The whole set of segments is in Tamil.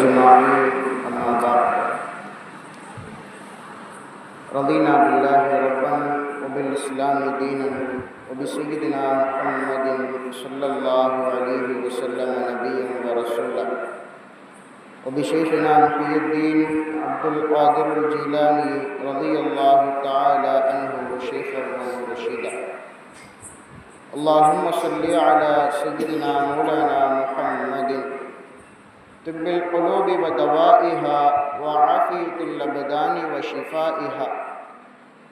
أجمعين أما بعد رضينا بالله ربا وبالإسلام دينا وبسيدنا محمد صلى الله عليه وسلم نبيا ورسولا وبشيخنا محي الدين عبد القادر الجيلاني رضي الله تعالى عنه شيخا ورشيدا. اللهم صل على سيدنا مولانا محمد طب القلوب ودوائها وعافية الأبدان وشفائها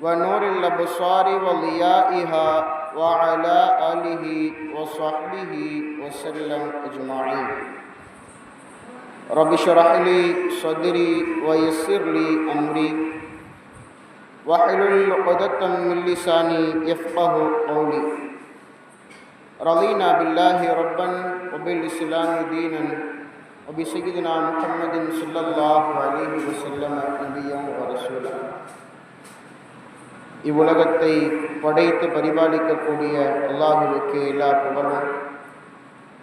ونور الأبصار وضيائها وعلى آله وصحبه وسلم أجمعين. رب اشرح لي صدري ويسر لي أمري واحلل عقدة من لساني يفقه قولي. رضينا بالله ربا وبالإسلام دينا وبسيدنا محمد صلى الله عليه وسلم نبيا ورسولا. இவ்வுலகத்தை படைத்து பரிபாலிக்கக்கூடிய அல்லாஹுவுக்கு எல்லா புகழும்,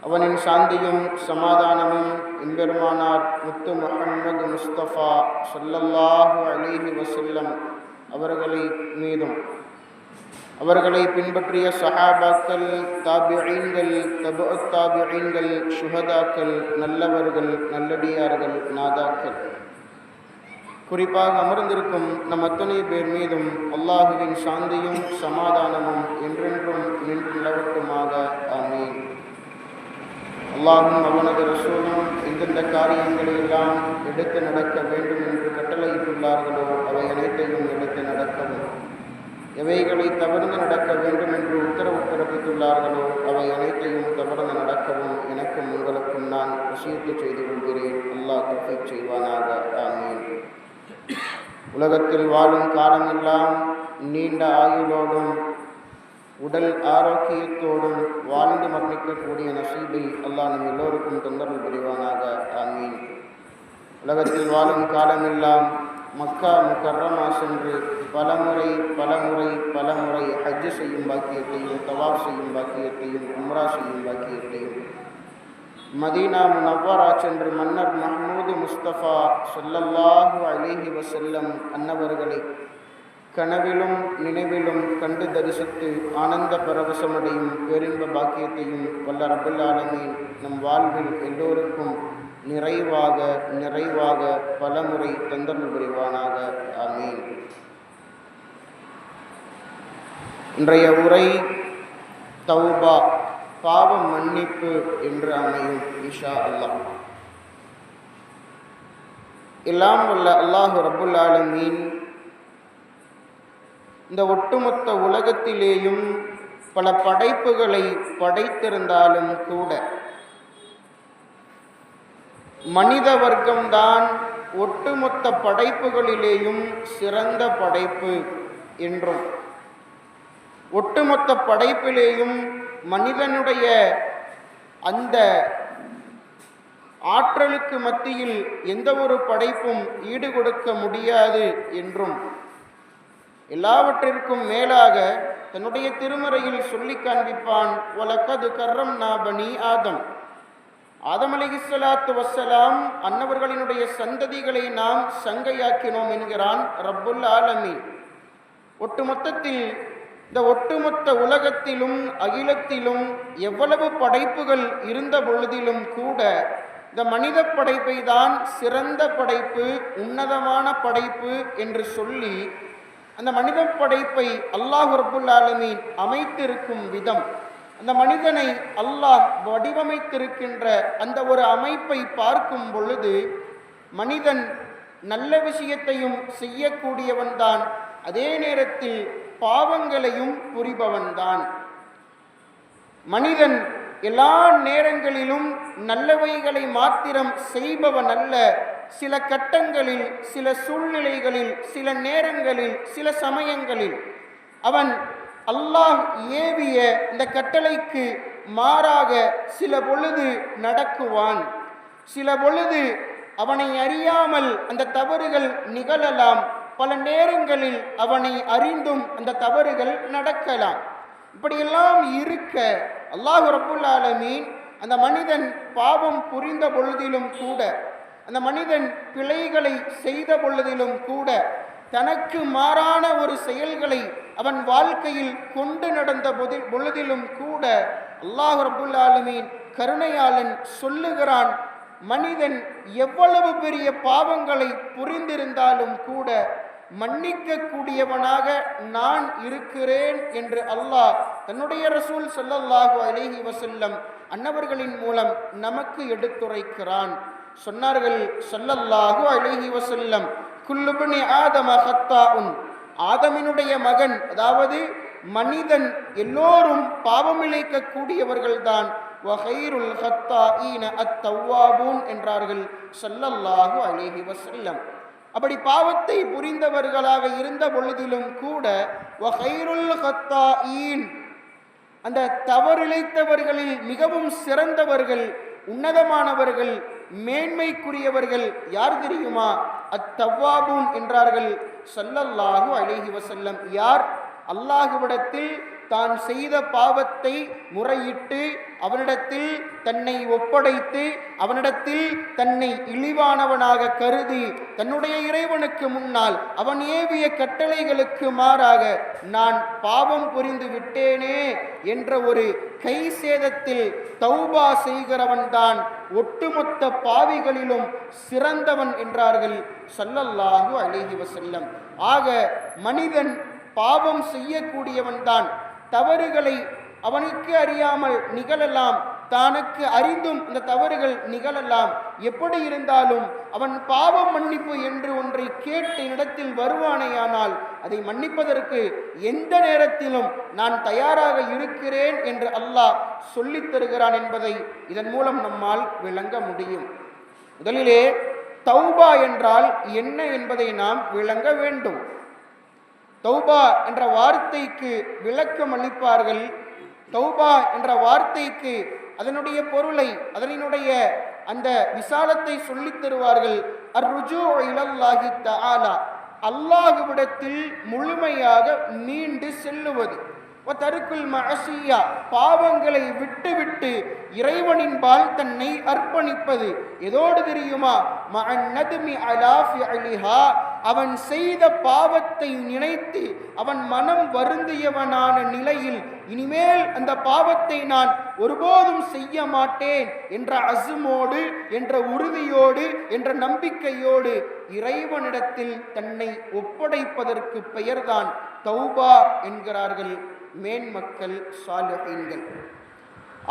அவனின் சாந்தியும் சமாதானமும் எம்பெருமானார் முத்து முஹம்மது முஸ்தபா ஸல்லல்லாஹு அலைஹி வஸல்லம் அவர்களை மீதும், அவர்களை பின்பற்றிய சஹாபாக்கள், தாபிஈன்கள், தபுஅத் தாபிஈன்கள், ஷுஹதாக்கள், நல்லவர்கள், நல்லடியார்கள், நாதாக்கள், குறிப்பாக அமர்ந்திருக்கும் நம் அத்தனை பேர் மீதும் அல்லாஹுவின் சாந்தியும் சமாதானமும் என்றென்றும் நின்று நிலவட்டுமாக. ஆமீன். அல்லாஹும் அவனது ரசூலும் எந்தெந்த காரியங்களை எல்லாம் எடுத்து நடக்க வேண்டும் என்று கட்டளையிட்டுள்ளார்களோ அவை அனைத்தையும் எடுத்து நடக்கவும், எவைகளை தவிர்த்து நடக்க வேண்டும் என்று உத்தரவு பிறப்பித்துள்ளார்களோ அவை அனைத்தையும் தவிர்த்து நடக்கவும் எனக்கும் உங்களுக்கும் நான் வசியத்து செய்து கொள்கிறேன். அல்லாஹ் தௌஃபீக் செய்வானாக. ஆமீன். உலகத்தில் வாழும் காலமெல்லாம் நீண்ட ஆயுளோடும் உடல் ஆரோக்கியத்தோடும் வாழ்ந்து மரணிக்கக்கூடிய நசீபை அல்லாஹ் நம் எல்லோருக்கும் தொந்தரவு புரிவானாக. ஆமீன். உலகத்தில் வாழும் காலமெல்லாம் மக்கா முக்கர்ரமா சென்று பலமுறை ஹஜ்ஜு செய்யும் பாக்கியத்தையும், தவாஃப் செய்யும் பாக்கியத்தையும், உம்ரா செய்யும் பாக்கியத்தையும், மதீனா முனவ்வரா சென்று மன்னர் மஹ்மூது முஸ்தபா ஸல்லல்லாஹு அலைஹி வஸல்லம் அன்னவர்களை கனவிலும் நினைவிலும் கண்டு தரிசித்து ஆனந்த பரவசமடையும் பேரின்ப பாக்கியத்தையும் வல்ல ரப்பல் ஆலமீன் நம் வாழ்வில் எல்லோருக்கும் நிறைவாக பலமுறை தந்தருள் புரிவானாக. ஆமீன். இன்றைய உரை தௌபா, பாவ மன்னிப்பு என்று அமையும் இன்ஷா அல்லாஹ். எல்லாம் வல்ல அல்லாஹு ரப்புல் ஆலமீன் இந்த ஒட்டுமொத்த உலகத்திலேயும் பல படைப்புகளை படைத்திருந்தாலும் கூட மனித வர்க்கம்தான் ஒட்டுமொத்த படைப்புகளிலேயும் சிறந்த படைப்பு என்றும், ஒட்டுமொத்த படைப்பிலேயும் மனிதனுடைய அந்த ஆற்றலுக்கு மத்தியில் எந்த ஒரு படைப்பும் ஈடு கொடுக்க முடியாது என்றும், எல்லாவற்றிற்கும் மேலாக தன்னுடைய திருமறையில் சொல்லி காண்பிப்பான், வலக்கது கர்ரம்னா பனி ஆதம், ஆதம் அலைஹிஸ்ஸலாத்து வஸ்ஸலாம் அன்னவர்களினுடைய சந்ததிகளை நாம் சங்கையாக்கினோம் என்கிறான் ரப்புல் ஆலமீன். ஒட்டுமொத்தத்தில் இந்த ஒட்டுமொத்த உலகத்திலும் அகிலத்திலும் எவ்வளவு படைப்புகள் இருந்த பொழுதிலும் கூட இந்த மனித படைப்பை தான் சிறந்த படைப்பு, உன்னதமான படைப்பு என்று சொல்லி அந்த மனித படைப்பை அல்லாஹ் ரப்புல் ஆலமீன் அமைத்திருக்கும் விதம், அந்த மனிதனை அல்லாஹ் வடிவமைத்திருக்கின்ற அந்த ஒரு அமைப்பை பார்க்கும் பொழுது மனிதன் நல்ல விஷயத்தையும் செய்யக்கூடியவன்தான், அதே நேரத்தில் பாவங்களையும் புரிபவன்தான். மனிதன் எல்லா நேரங்களிலும் நல்லவைகளை மாத்திரம் செய்பவன் அல்ல. சில கட்டங்களில், சில சூழ்நிலைகளில், சில நேரங்களில், சில சமயங்களில் அவன் அல்லாஹ் ஏவிய இந்த கட்டளைக்கு மாறாக சில பொழுது நடக்குவான். சில பொழுது அவனை அறியாமல் அந்த தவறுகள் நிகழலாம். பல நேரங்களில் அவனை அறிந்தும் அந்த தவறுகள் நடக்கலாம். இப்படியெல்லாம் இருக்க அல்லாஹ் ரப்புல் ஆலமீன் அந்த மனிதன் பாவம் புரிந்த பொழுதிலும் கூட அந்த மனிதன் பிழைகளை செய்த பொழுதிலும் கூட, தனக்கு மாறான ஒரு செயல்களை அவன் வாழ்க்கையில் கொண்டு நடந்த பொழுதிலும் கூட அல்லாஹ் ரப்புல் ஆலமீன் கருணையாளன் சொல்லுகிறான், மனிதன் எவ்வளவு பெரிய பாவங்களை புரிந்திருந்தாலும் கூட மன்னிக்க கூடியவனாக நான் இருக்கிறேன் என்று அல்லாஹ் தன்னுடைய ரசூல் ஸல்லல்லாஹு அலைஹி வஸல்லம் அன்னவர்களின் மூலம் நமக்கு எடுத்துரைக்கிறான். சொன்னார்கள் ஸல்லல்லாஹு அலைஹி வஸல்லம், குல்லு பனி ஆதம ஹத்தாஉன், ஆதமினுடைய மகன் அதாவது மனிதன் எல்லோரும் பாவமிழைக்க கூடியவர்கள்தான். வகைருல் ஹத்தாஈன அத்தவ்வாபூன் என்றார்கள் ஸல்லல்லாஹு அலைஹி வஸல்லம். அப்படி பாவத்தை புரிந்தவர்களாக இருந்த பொழுதிலும் கூட வகைருல் ஹத்தாஈன், அந்த தவறிழைத்தவர்களில் மிகவும் சிறந்தவர்கள், உன்னதமானவர்கள், மேன்மைக்குரியவர்கள் யார் தெரியுமா? அத்தவ்வாபூன் என்றார்கள் ஸல்லல்லாஹு அலைஹி வஸல்லம். யார்? அல்லாஹ்விடத்தில் தான் செய்த பாவத்தை முறையிட்டு அவனிடத்தில் தன்னை ஒப்படைத்து அவனிடத்தில் தன்னை இழிவானவனாக கருதி தன்னுடைய இறைவனுக்கு முன்னால் அவன் ஏவிய கட்டளைகளுக்கு மாறாக நான் பாவம் புரிந்து விட்டேனே என்ற ஒரு கை சேதத்தில் தௌபா செய்கிறவன் தான் ஒட்டுமொத்த பாவிகளிலும் சிறந்தவன் என்றார்கள் ஸல்லல்லாஹு அலைஹி வஸல்லம். ஆக மனிதன் பாவம் செய்யக்கூடியவன் தான். தவறுகளை அவனுக்கு அறியாமல் நிகழலாம், தனக்கு அறிந்தும் இந்த தவறுகள் நிகழலாம். எப்படி இருந்தாலும் அவன் பாவம் மன்னிப்பு என்று ஒன்றை கேட்டு இடத்தில் வருவானேயானால் அதை மன்னிப்பதற்கு எந்த நேரத்திலும் நான் தயாராக இருக்கிறேன் என்று அல்லாஹ் சொல்லித் தருகிறான் என்பதை இதன் மூலம் நம்மால் விளங்க முடியும். முதலிலே தௌபா என்றால் என்ன என்பதை நாம் விளங்க வேண்டும். தௌபா என்ற வார்த்தைக்கு விளக்கம் அளிப்பார்கள். தௌபா என்ற வார்த்தைக்கு அதனுடைய பொருளை, அதனுடைய அந்த விசாலத்தை சொல்லித் தருவார்கள். அர்ருஜூ இலல்லாஹி தஆலா, அல்லாஹ்விடத்தில் முழுமையாக மீண்டு செல்லுவது. தருக்குல் மஅசியா, பாவங்களை விட்டுவிட்டு இறைவனின்பால் தன்னை அர்ப்பணிப்பது. எதோடு தெரியுமா? மஅன்னதுமி அலா ஃபிஅலிஹா, அவன் செய்த பாவத்தை நினைத்து அவன் மனம் வருந்தியவனான நிலையில் இனிமேல் அந்த பாவத்தை நான் ஒருபோதும் செய்ய மாட்டேன் என்ற அஸ்மோடு, என்ற உறுதியோடு, என்ற நம்பிக்கையோடு இறைவனிடத்தில் தன்னை ஒப்படைப்பதற்கு பெயர்தான் தௌபா என்கிறார்கள் மேன்மக்கள் சாலிஹீன்கள்.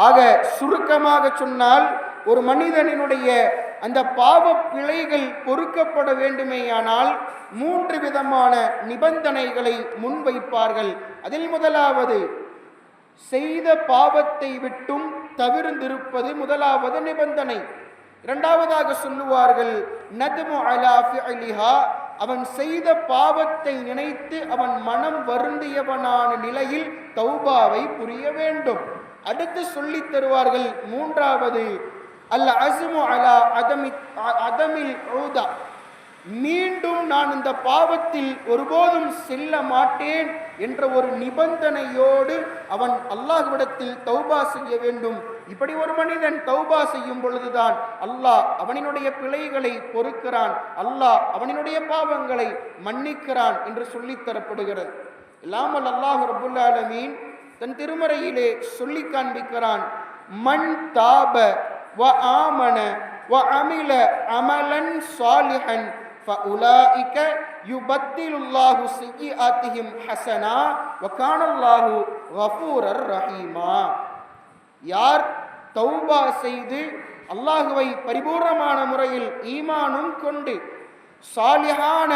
ஆக சுருக்கமாக சொன்னால், ஒரு மனிதனினுடைய அந்த பாவ பிழைகள் பொறுக்கப்பட வேண்டுமேயானால் 3 விதமான நிபந்தனைகளை முன்வைப்பார்கள். அதில் முதலாவது, செய்த பாவத்தை விட்டும் தவிர்ந்திருப்பது முதலாவது நிபந்தனை. இரண்டாவதாக சொல்லுவார்கள் நதுமு அலா ஃபிஅலிஹா, அவன் செய்த பாவத்தை நினைத்து அவன் மனம் வருந்தியவனான நிலையில் தௌபாவை புரிய வேண்டும். அடுத்து சொல்லித் தருவார்கள் மூன்றாவது, அல் அஸ்மு அலா அதமில் ஊதா, மீண்டும் நான் இந்த பாவத்தில் ஒருபோதும் செல்ல மாட்டேன் என்ற ஒரு நிபந்தனையோடு அவன் அல்லாஹ்விடத்தில் தௌபா செய்ய வேண்டும். இப்படி ஒரு மனிதன் தௌபா செய்யும் பொழுதுதான் அல்லாஹ் அவனினுடைய பிழைகளை பொறுக்கிறான், அல்லாஹ் அவனினுடைய பாவங்களை மன்னிக்கிறான் என்று சொல்லித் தரப்படுகிறது. இல்லாமல் அல்லாஹ் ரப்புல் ஆலமீன் தன் திருமறையிலே சொல்லி காண்பிக்கிறான், மன் தாப வ ஆமன வ அமில அமலன் சாலிஹன் ஃபஉலாயிக யுபத்திலுல்லாஹு ஸய்யிஆத்திஹிம் ஹஸனா வ கானல்லாஹு கஃபூரர் ரஹீமா. யார் தௌபா செய்து அல்லாஹுவை பரிபூர்ணமான முறையில் ஈமானும் கொண்டு சாலிஹான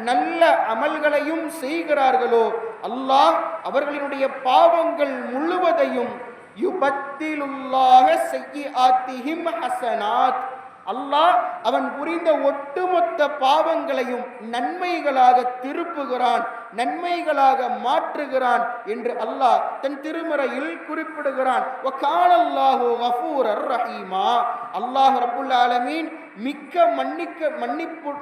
நல்ல அமல்களையும் செய்கிறார்களோ, அல்லாஹ் அவர்களினுடைய பாவங்கள் முழுவதையும் யுபத்திலுல்லாஹ ஸய்யிஆத்திஹிம் ஹஸனாத், அல்லாஹ் அவன் புரிந்த ஒட்டுமொத்த பாவங்களையும் நன்மைகளாக திருப்புகிறான், நன்மைகளாக மாற்றுகிறான் என்று அல்லாஹ் தன் திருமறையில் குறிப்பிடுகிறான். வகானல்லாஹு கஃபூரர் ரஹீமா, அல்லாஹ் ரப்புல் ஆலமீன் மிக்க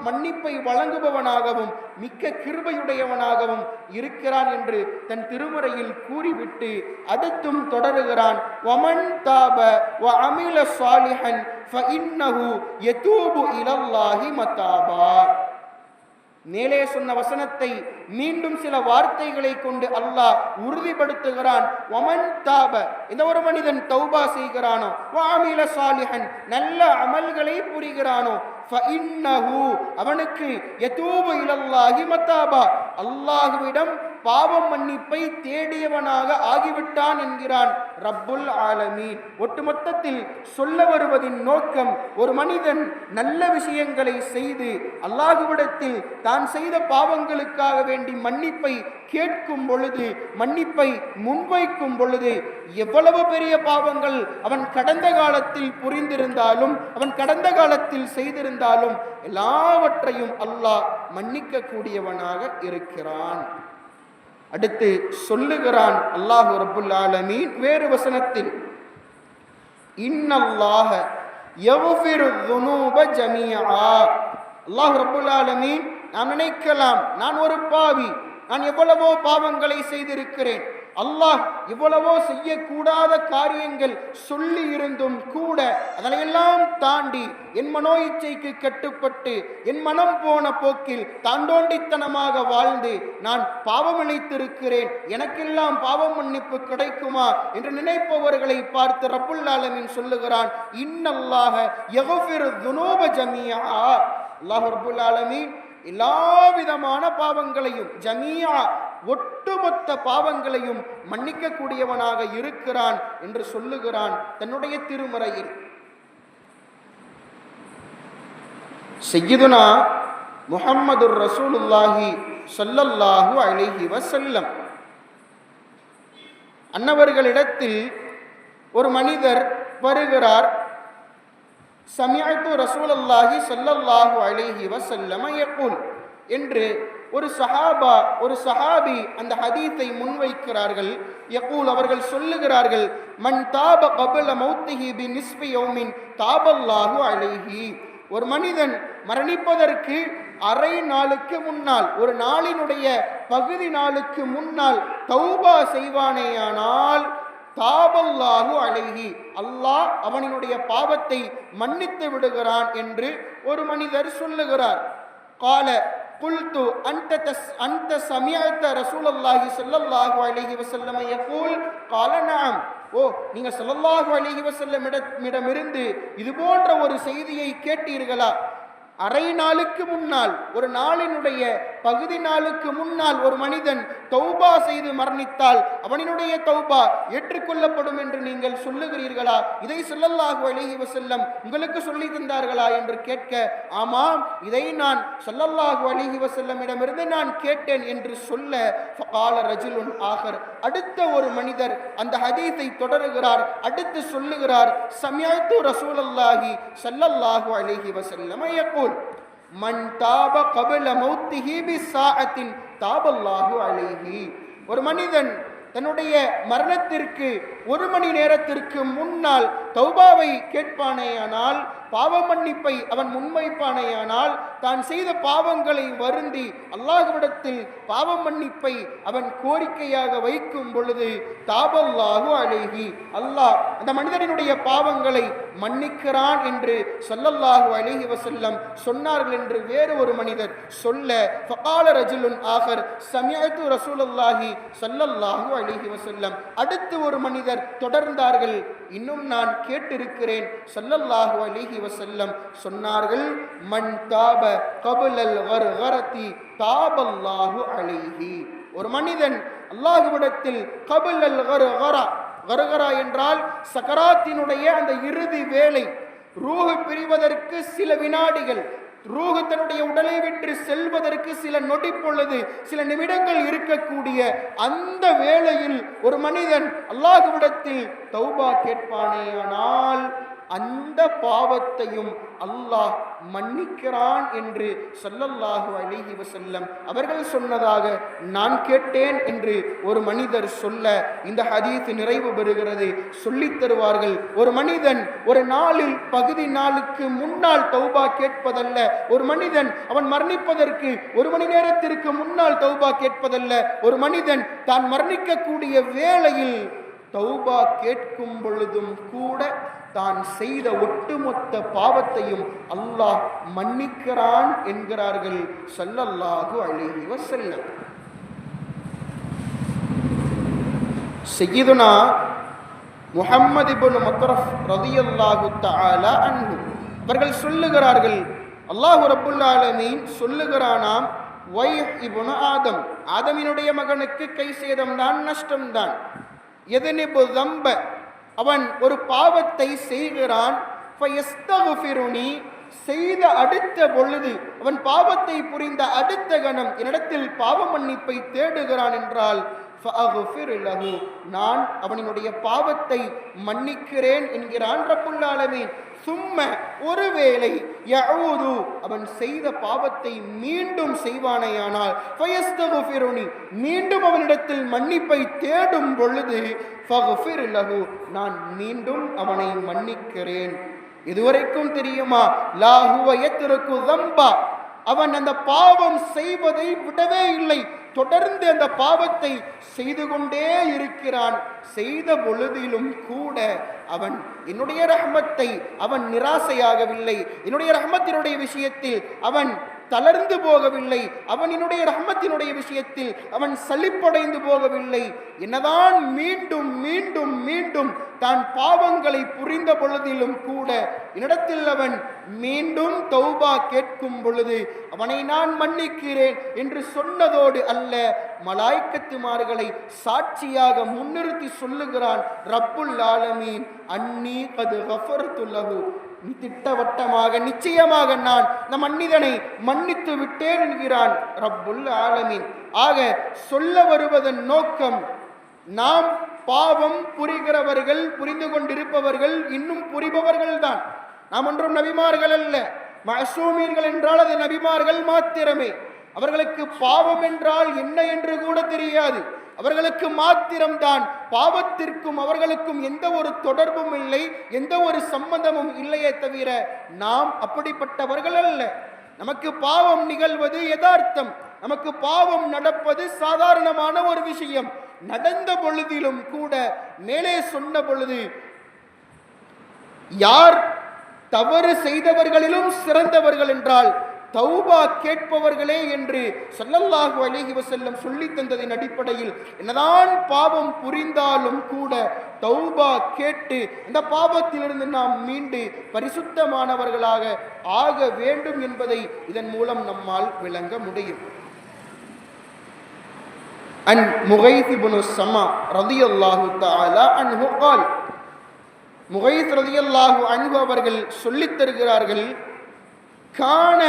மன்னிப்பை வழங்குபவனாகவும் மிக்க கிருபையுடையவனாகவும் இருக்கிறான் என்று தன் திருமறையில் கூறிவிட்டு அடுத்தும் தொடருகிறான். வமன் தாப வ அமில சாலிஹன் ஃபஇன்னஹு யதூபு இலல்லாஹி மதாபா. மேலே சொன்ன வசனத்தை மீண்டும் சில வார்த்தைகளை கொண்டு அல்லாஹ் உறுதிப்படுத்துகிறான். வமன் தாப, இந்த ஒரு மனிதன் தௌபா செய்கிறானோ, வஅமில சாலிஹன், நல்ல அமல்களை புரிகிறானோ, ஃபஇன்னஹு, அவனுக்கு யதூபு இலல்லாஹி மதாபா, அல்லாஹ்விடம் பாவம் மன்னிப்பை தேடியவனாக ஆகிவிட்டான் என்கிறான் ரப்புல் ஆலமீன். ஒட்டுமொத்தத்தில் சொல்ல வருவதின் நோக்கம், ஒரு மனிதன் நல்ல விஷயங்களை செய்து அல்லாஹ்விடத்தில் தான் செய்த பாவங்களுக்காக வேண்டி மன்னிப்பை கேட்கும் பொழுது, மன்னிப்பை முன்வைக்கும் பொழுது, எவ்வளவு பெரிய பாவங்கள் அவன் கடந்த காலத்தில் புரிந்திருந்தாலும், அவன் கடந்த காலத்தில் செய்திருந்தாலும் எல்லாவற்றையும் அல்லாஹ் மன்னிக்க கூடியவனாக இருக்கிறான். அடுத்து சொல்லுகிறான் அல்லாஹ் ரப்புல் ஆலமீன் வேறு வசனத்தில், இன்னல்லாஹ யக்ஃபிரு ذுனூப ஜமீஆ. அல்லாஹ் ரப்புல் ஆலமீன், நாம் நினைக்கலாம், நான் ஒரு பாவி, நான் எவ்வளவோ பாவங்களை செய்திருக்கிறேன், அல்லாஹ் இவ்வளவோ செய்யக்கூடாத காரியங்கள் சொல்லி இருந்தும் கூட அதனையெல்லாம் தாண்டி என் மனோ இச்சைக்கு கட்டுப்பட்டு என் மனம் போன போக்கில் தாண்டோண்டித்தனமாக வாழ்ந்து நான் பாவம் இழைத்திருக்கிறேன், எனக்கெல்லாம் பாவம் மன்னிப்பு கிடைக்குமா என்று நினைப்பவர்களை பார்த்து ரப்புல் ஆலமீன் சொல்லுகிறான், இன்னல்லாஹ யக்ஃபிரு ذுனூப ஜமீஆ. அல்லாஹ் ரப்புல் ஆலமீன் எல்லா விதமான பாவங்களையும், ஜமீஆ ஒட்டுமொத்த பாவங்களையும் மன்னிக்க கூடியவனாக இருக்கிறான் என்று சொல்லுகிறான் தன்னுடைய திருமறையில். சய்யிதுனா முஹம்மதுர் ரசூலுல்லாஹி ஸல்லல்லாஹு அலைஹி வஸல்லம் அன்னவர்களிடத்தில் ஒரு மனிதர் வருகிறார். சமிஅத்து ரசூலுல்லாஹி ஸல்லல்லாஹு அலைஹி வஸல்லம் யகூல் என்று ஒரு சஹாபி அந்த ஹதீஸை முன்வைக்கிறார்கள். யகூல், அவர்கள் சொல்லுகிறார்கள், மன் தாப கபல மௌத்திஹி பிநிஸ்பி யௌமின் தாபல்லாஹு அலைஹி. ஒரு மனிதன் மரணிப்பதற்கு அரை நாளுக்கு முன்னால், ஒரு நாளினுடைய பகுதி நாளுக்கு முன்னால் தௌபா செய்வானேயானால் தாபல்லாஹு அலைஹி, அல்லாஹ் அவனினுடைய பாவத்தை மன்னித்து விடுகிறான் என்று ஒரு மனிதர் சொல்லுகிறார். கால குல்து அன்த சமிஅத ரசூலுல்லாஹி ஸல்லல்லாஹு அலைஹி வஸல்லம் யகூல். கால நஅம். ஓ, நீங்க ஸல்லல்லாஹு அலைஹி வஸல்லம் இடமிருந்து இது போன்ற ஒரு செய்தியை கேட்டீர்களா? அரை நாளுக்கு முன்னால், ஒரு நாளினுடைய பகுதி நாளுக்கு முன்னால் ஒரு மனிதன் தௌபா செய்து மரணித்தால் அவனினுடைய தௌபா ஏற்றுக்கொள்ளப்படும் என்று நீங்கள் சொல்லுகிறீர்களா? இதை ஸல்லல்லாஹு அலைஹி வஸல்லம் உங்களுக்கு சொல்லி தந்தார்களா என்று கேட்க, ஆமாம், இதை நான் ஸல்லல்லாஹு அலைஹி வஸல்லமிடமிருந்து நான் கேட்டேன் என்று சொல்ல, ஃபகால ரஜுலுன் ஆகர், அடுத்த ஒரு மனிதர் அந்த ஹதீஸை தொடருகிறார். அடுத்து சொல்லுகிறார், சமிஅத்து ரசூலுல்லாஹி ஸல்லல்லாஹு அலைஹி வஸல்லம் யகூல் மன் தாப கபல மௌத்திஹி பிஸாஅத்தின் தாபல்லாஹு அலைஹி. ஒரு மனிதன் தன்னுடைய மரணத்திற்கு ஒரு மணி நேரத்திற்கு முன்னால் தௌபாவை கேட்பானேயானால், பாவ மன்னிப்பை அவன் முன்வைப்பானேயானால், தான் செய்த பாவங்களை வருந்தி அல்லாஹ்விடத்தில் பாவ மன்னிப்பை அவன் கோரிக்கையாக வைக்கும் பொழுது தாபல்லாஹு அலைஹி, அல்லாஹ் அந்த மனிதனுடைய பாவங்களை மன்னிக்கிறான் என்று ஸல்லல்லாஹு அலைஹி வஸல்லம் சொன்னார்கள் என்று வேறு ஒரு மனிதர் சொல்ல, ஃபகால ரஜுலுன் ஆகர் சமிஅத்து ரசூலுல்லாஹி ஸல்லல்லாஹு அலைஹி வஸல்லம். அடுத்து ஒரு மனிதர் தொடர்ந்தார்கள், இன்னும் நான் கேட்டிருக்கிறேன், ஸல்லல்லாஹு அலைஹி வஸல்லம் சொன்னார்கள், மன் தாப கபலல் கர்கரதி தாபல்லாஹு அலைஹி. ஒரு மனிதன் அல்லாஹ்விடத்தில் கபலல் கர்கரா என்றால் சக்கராத்தினுடைய அந்த இறுதி வேளை, ரூஹ் பிரிவதற்கு சில வினாடிகள், ரூஹ் தன்னுடைய உடலை விட்டு செல்வதற்கு சில நொடி பொழுது, சில நிமிடங்கள் இருக்கக்கூடிய அந்த வேளையில் ஒரு மனிதன் அல்லாஹ்விடத்தில் தௌபா கேட்பானேயானால் அந்த பாவத்தையும் அல்லாஹ் மன்னிக்கிறான் என்று ஸல்லல்லாஹு அலைஹி வஸல்லம் அவர்கள் சொன்னதாக நான் கேட்டேன் என்று ஒரு மனிதர் சொல்ல இந்த ஹதீஸ் நிறைவு பெறுகிறது. சொல்லித் தருவார்கள், ஒரு மனிதன் ஒரு நாளில் பகுதி நாளுக்கு முன்னால் தௌபா கேட்பதல்ல, ஒரு மனிதன் அவன் மரணிப்பதற்கு ஒரு மணி நேரத்திற்கு முன்னால் தௌபா கேட்பதல்ல, ஒரு மனிதன் தான் மரணிக்கக்கூடிய வேளையில் தௌபா கேட்கும் பொழுதும் கூட தான் செய்த ஒட்டுமொத்த பாவத்தையும் அல்லாஹ் மன்னிக்கிறான் என்கிறார்கள் ஸல்லல்லாஹு அலைஹி வஸல்லம். சய்யிதுனா முஹம்மது இப்னு மத்ரஃப் ரலியல்லாஹு தஆலா அன்ஹு அவர்கள் சொல்லுகிறார்கள், அல்லாஹ் ரப்புல் ஆலமீன் சொல்லுகிறானாம், வைஹ் இப்னு ஆதம், ஆதமினுடைய மகனுக்கு கை சேதம்தான், நஷ்டம்தான். எதனிபு தம்ப, அவன் ஒரு பாவத்தை செய்கிறான், ஃபயஸ்தக்ஃபிருனி, செய்த அடுத்த பொழுது, அவன் பாவத்தை புரிந்த அடுத்த கணம் என்னிடத்தில் பாவ மன்னிப்பை தேடுகிறான் என்றால் ஃபஅக்ஃபிர் லஹு, நான் அவனுடைய பாவத்தை மன்னிக்கிறேன் என்கிறான் ரப்புல் ஆலமீன். சும்ம, ஒருவேளை யஊது, அவன் செய்த பாவத்தை மீண்டும் செய்வானேயானால் ஃபயஸ்தக்ஃபிருனி, மீண்டும் அவனிடத்தில் மன்னிப்பை தேடும் பொழுது ஃபக்ஃபிர் லஹு, நான் மீண்டும் அவனை மன்னிக்கிறேன். இதுவரைக்கும் தெரியுமா, லா ஹுவ யத்ருக்கு ஸம்பா, அவன் அந்த பாவம் செய்வதை விடவே இல்லை, தொடர்ந்து அந்த பாவத்தை செய்து கொண்டே இருக்கிறான். செய்த பொழுதிலும் கூட அவன் என்னுடைய ரஹ்மத்தை அவன் நிராசையாகவில்லை, என்னுடைய ரஹ்மத்தினுடைய விஷயத்தில் அவன் தளர்ந்து போகவில்லை, அவன் என்னுடைய ரஹ்மத்தினுடைய விஷயத்தில் அவன் சலிப்படைந்து போகவில்லை. என்னதான் மீண்டும் மீண்டும் மீண்டும் தான் பாவங்களை புரிந்த பொழுதிலும் கூட என்னிடத்தில் அவன் மீண்டும் தௌபா கேட்கும் பொழுது அவனை நான் மன்னிக்கிறேன் என்று சொன்னதோடு அல்ல, மலாய்க்கத்துமார்களை சாட்சியாக முன்னிறுத்தி சொல்லுகிறான் ரப்புல் ஆலமீன், அன்னி கது கஃபர்து லஹு, திட்டவட்டமாக நிச்சயமாக நான் இந்த மனிதனை மன்னித்து விட்டேன் என்கிறான் ரப்புல் ஆலமீன். ஆக சொல்ல வருவதன் நோக்கம், நாம் பாவம் புரிகிறவர்கள், புரிந்து கொண்டிருப்பவர்கள், இன்னும் புரிபவர்கள் தான். நாம் ஒன்றும் நபிமார்கள் அல்ல. மஅசூமீன்கள் என்றால் அது நபிமார்கள் மாத்திரமே. அவர்களுக்கு பாவம் என்றால் என்ன என்று கூட தெரியாது. அவர்களுக்கு மாத்திரம்தான் பாவத்திற்கும் அவர்களுக்கும் எந்த ஒரு தொடர்பும் இல்லை, எந்த ஒரு சம்பந்தமும் இல்லையே தவிர நாம் அப்படிப்பட்டவர்கள் அல்ல. நமக்கு பாவம் நிகழ்வது யதார்த்தம், நமக்கு பாவம் நடப்பது சாதாரணமான ஒரு விஷயம். நடந்த பொழுதிலும் கூட மேலே சொன்ன பொழுது யார் தவறு செய்தவர்களிலும் சிறந்தவர்கள் என்றால் தௌபா கேட்பவர்களே என்று ஸல்லல்லாஹு அலைஹி வஸல்லம் சொல்லி தந்ததின் அடிப்படையில் என்னதான் பாவம் புரிந்தாலும் கூட தௌபா கேட்டு அந்த பாவத்திலிருந்து நாம் மீண்டு பரிசுத்தமானவர்களாக ஆக வேண்டும் என்பதை இதன் மூலம் நம்மால் விளங்க முடியும். அன் முகைத் இப்னு ஸமா ரலியல்லாஹு தஆலா அன்ஹு قال, முகைத் ரலியல்லாஹு அன்ஹு அவர்கள் சொல்லித் தருகிறார்கள், கான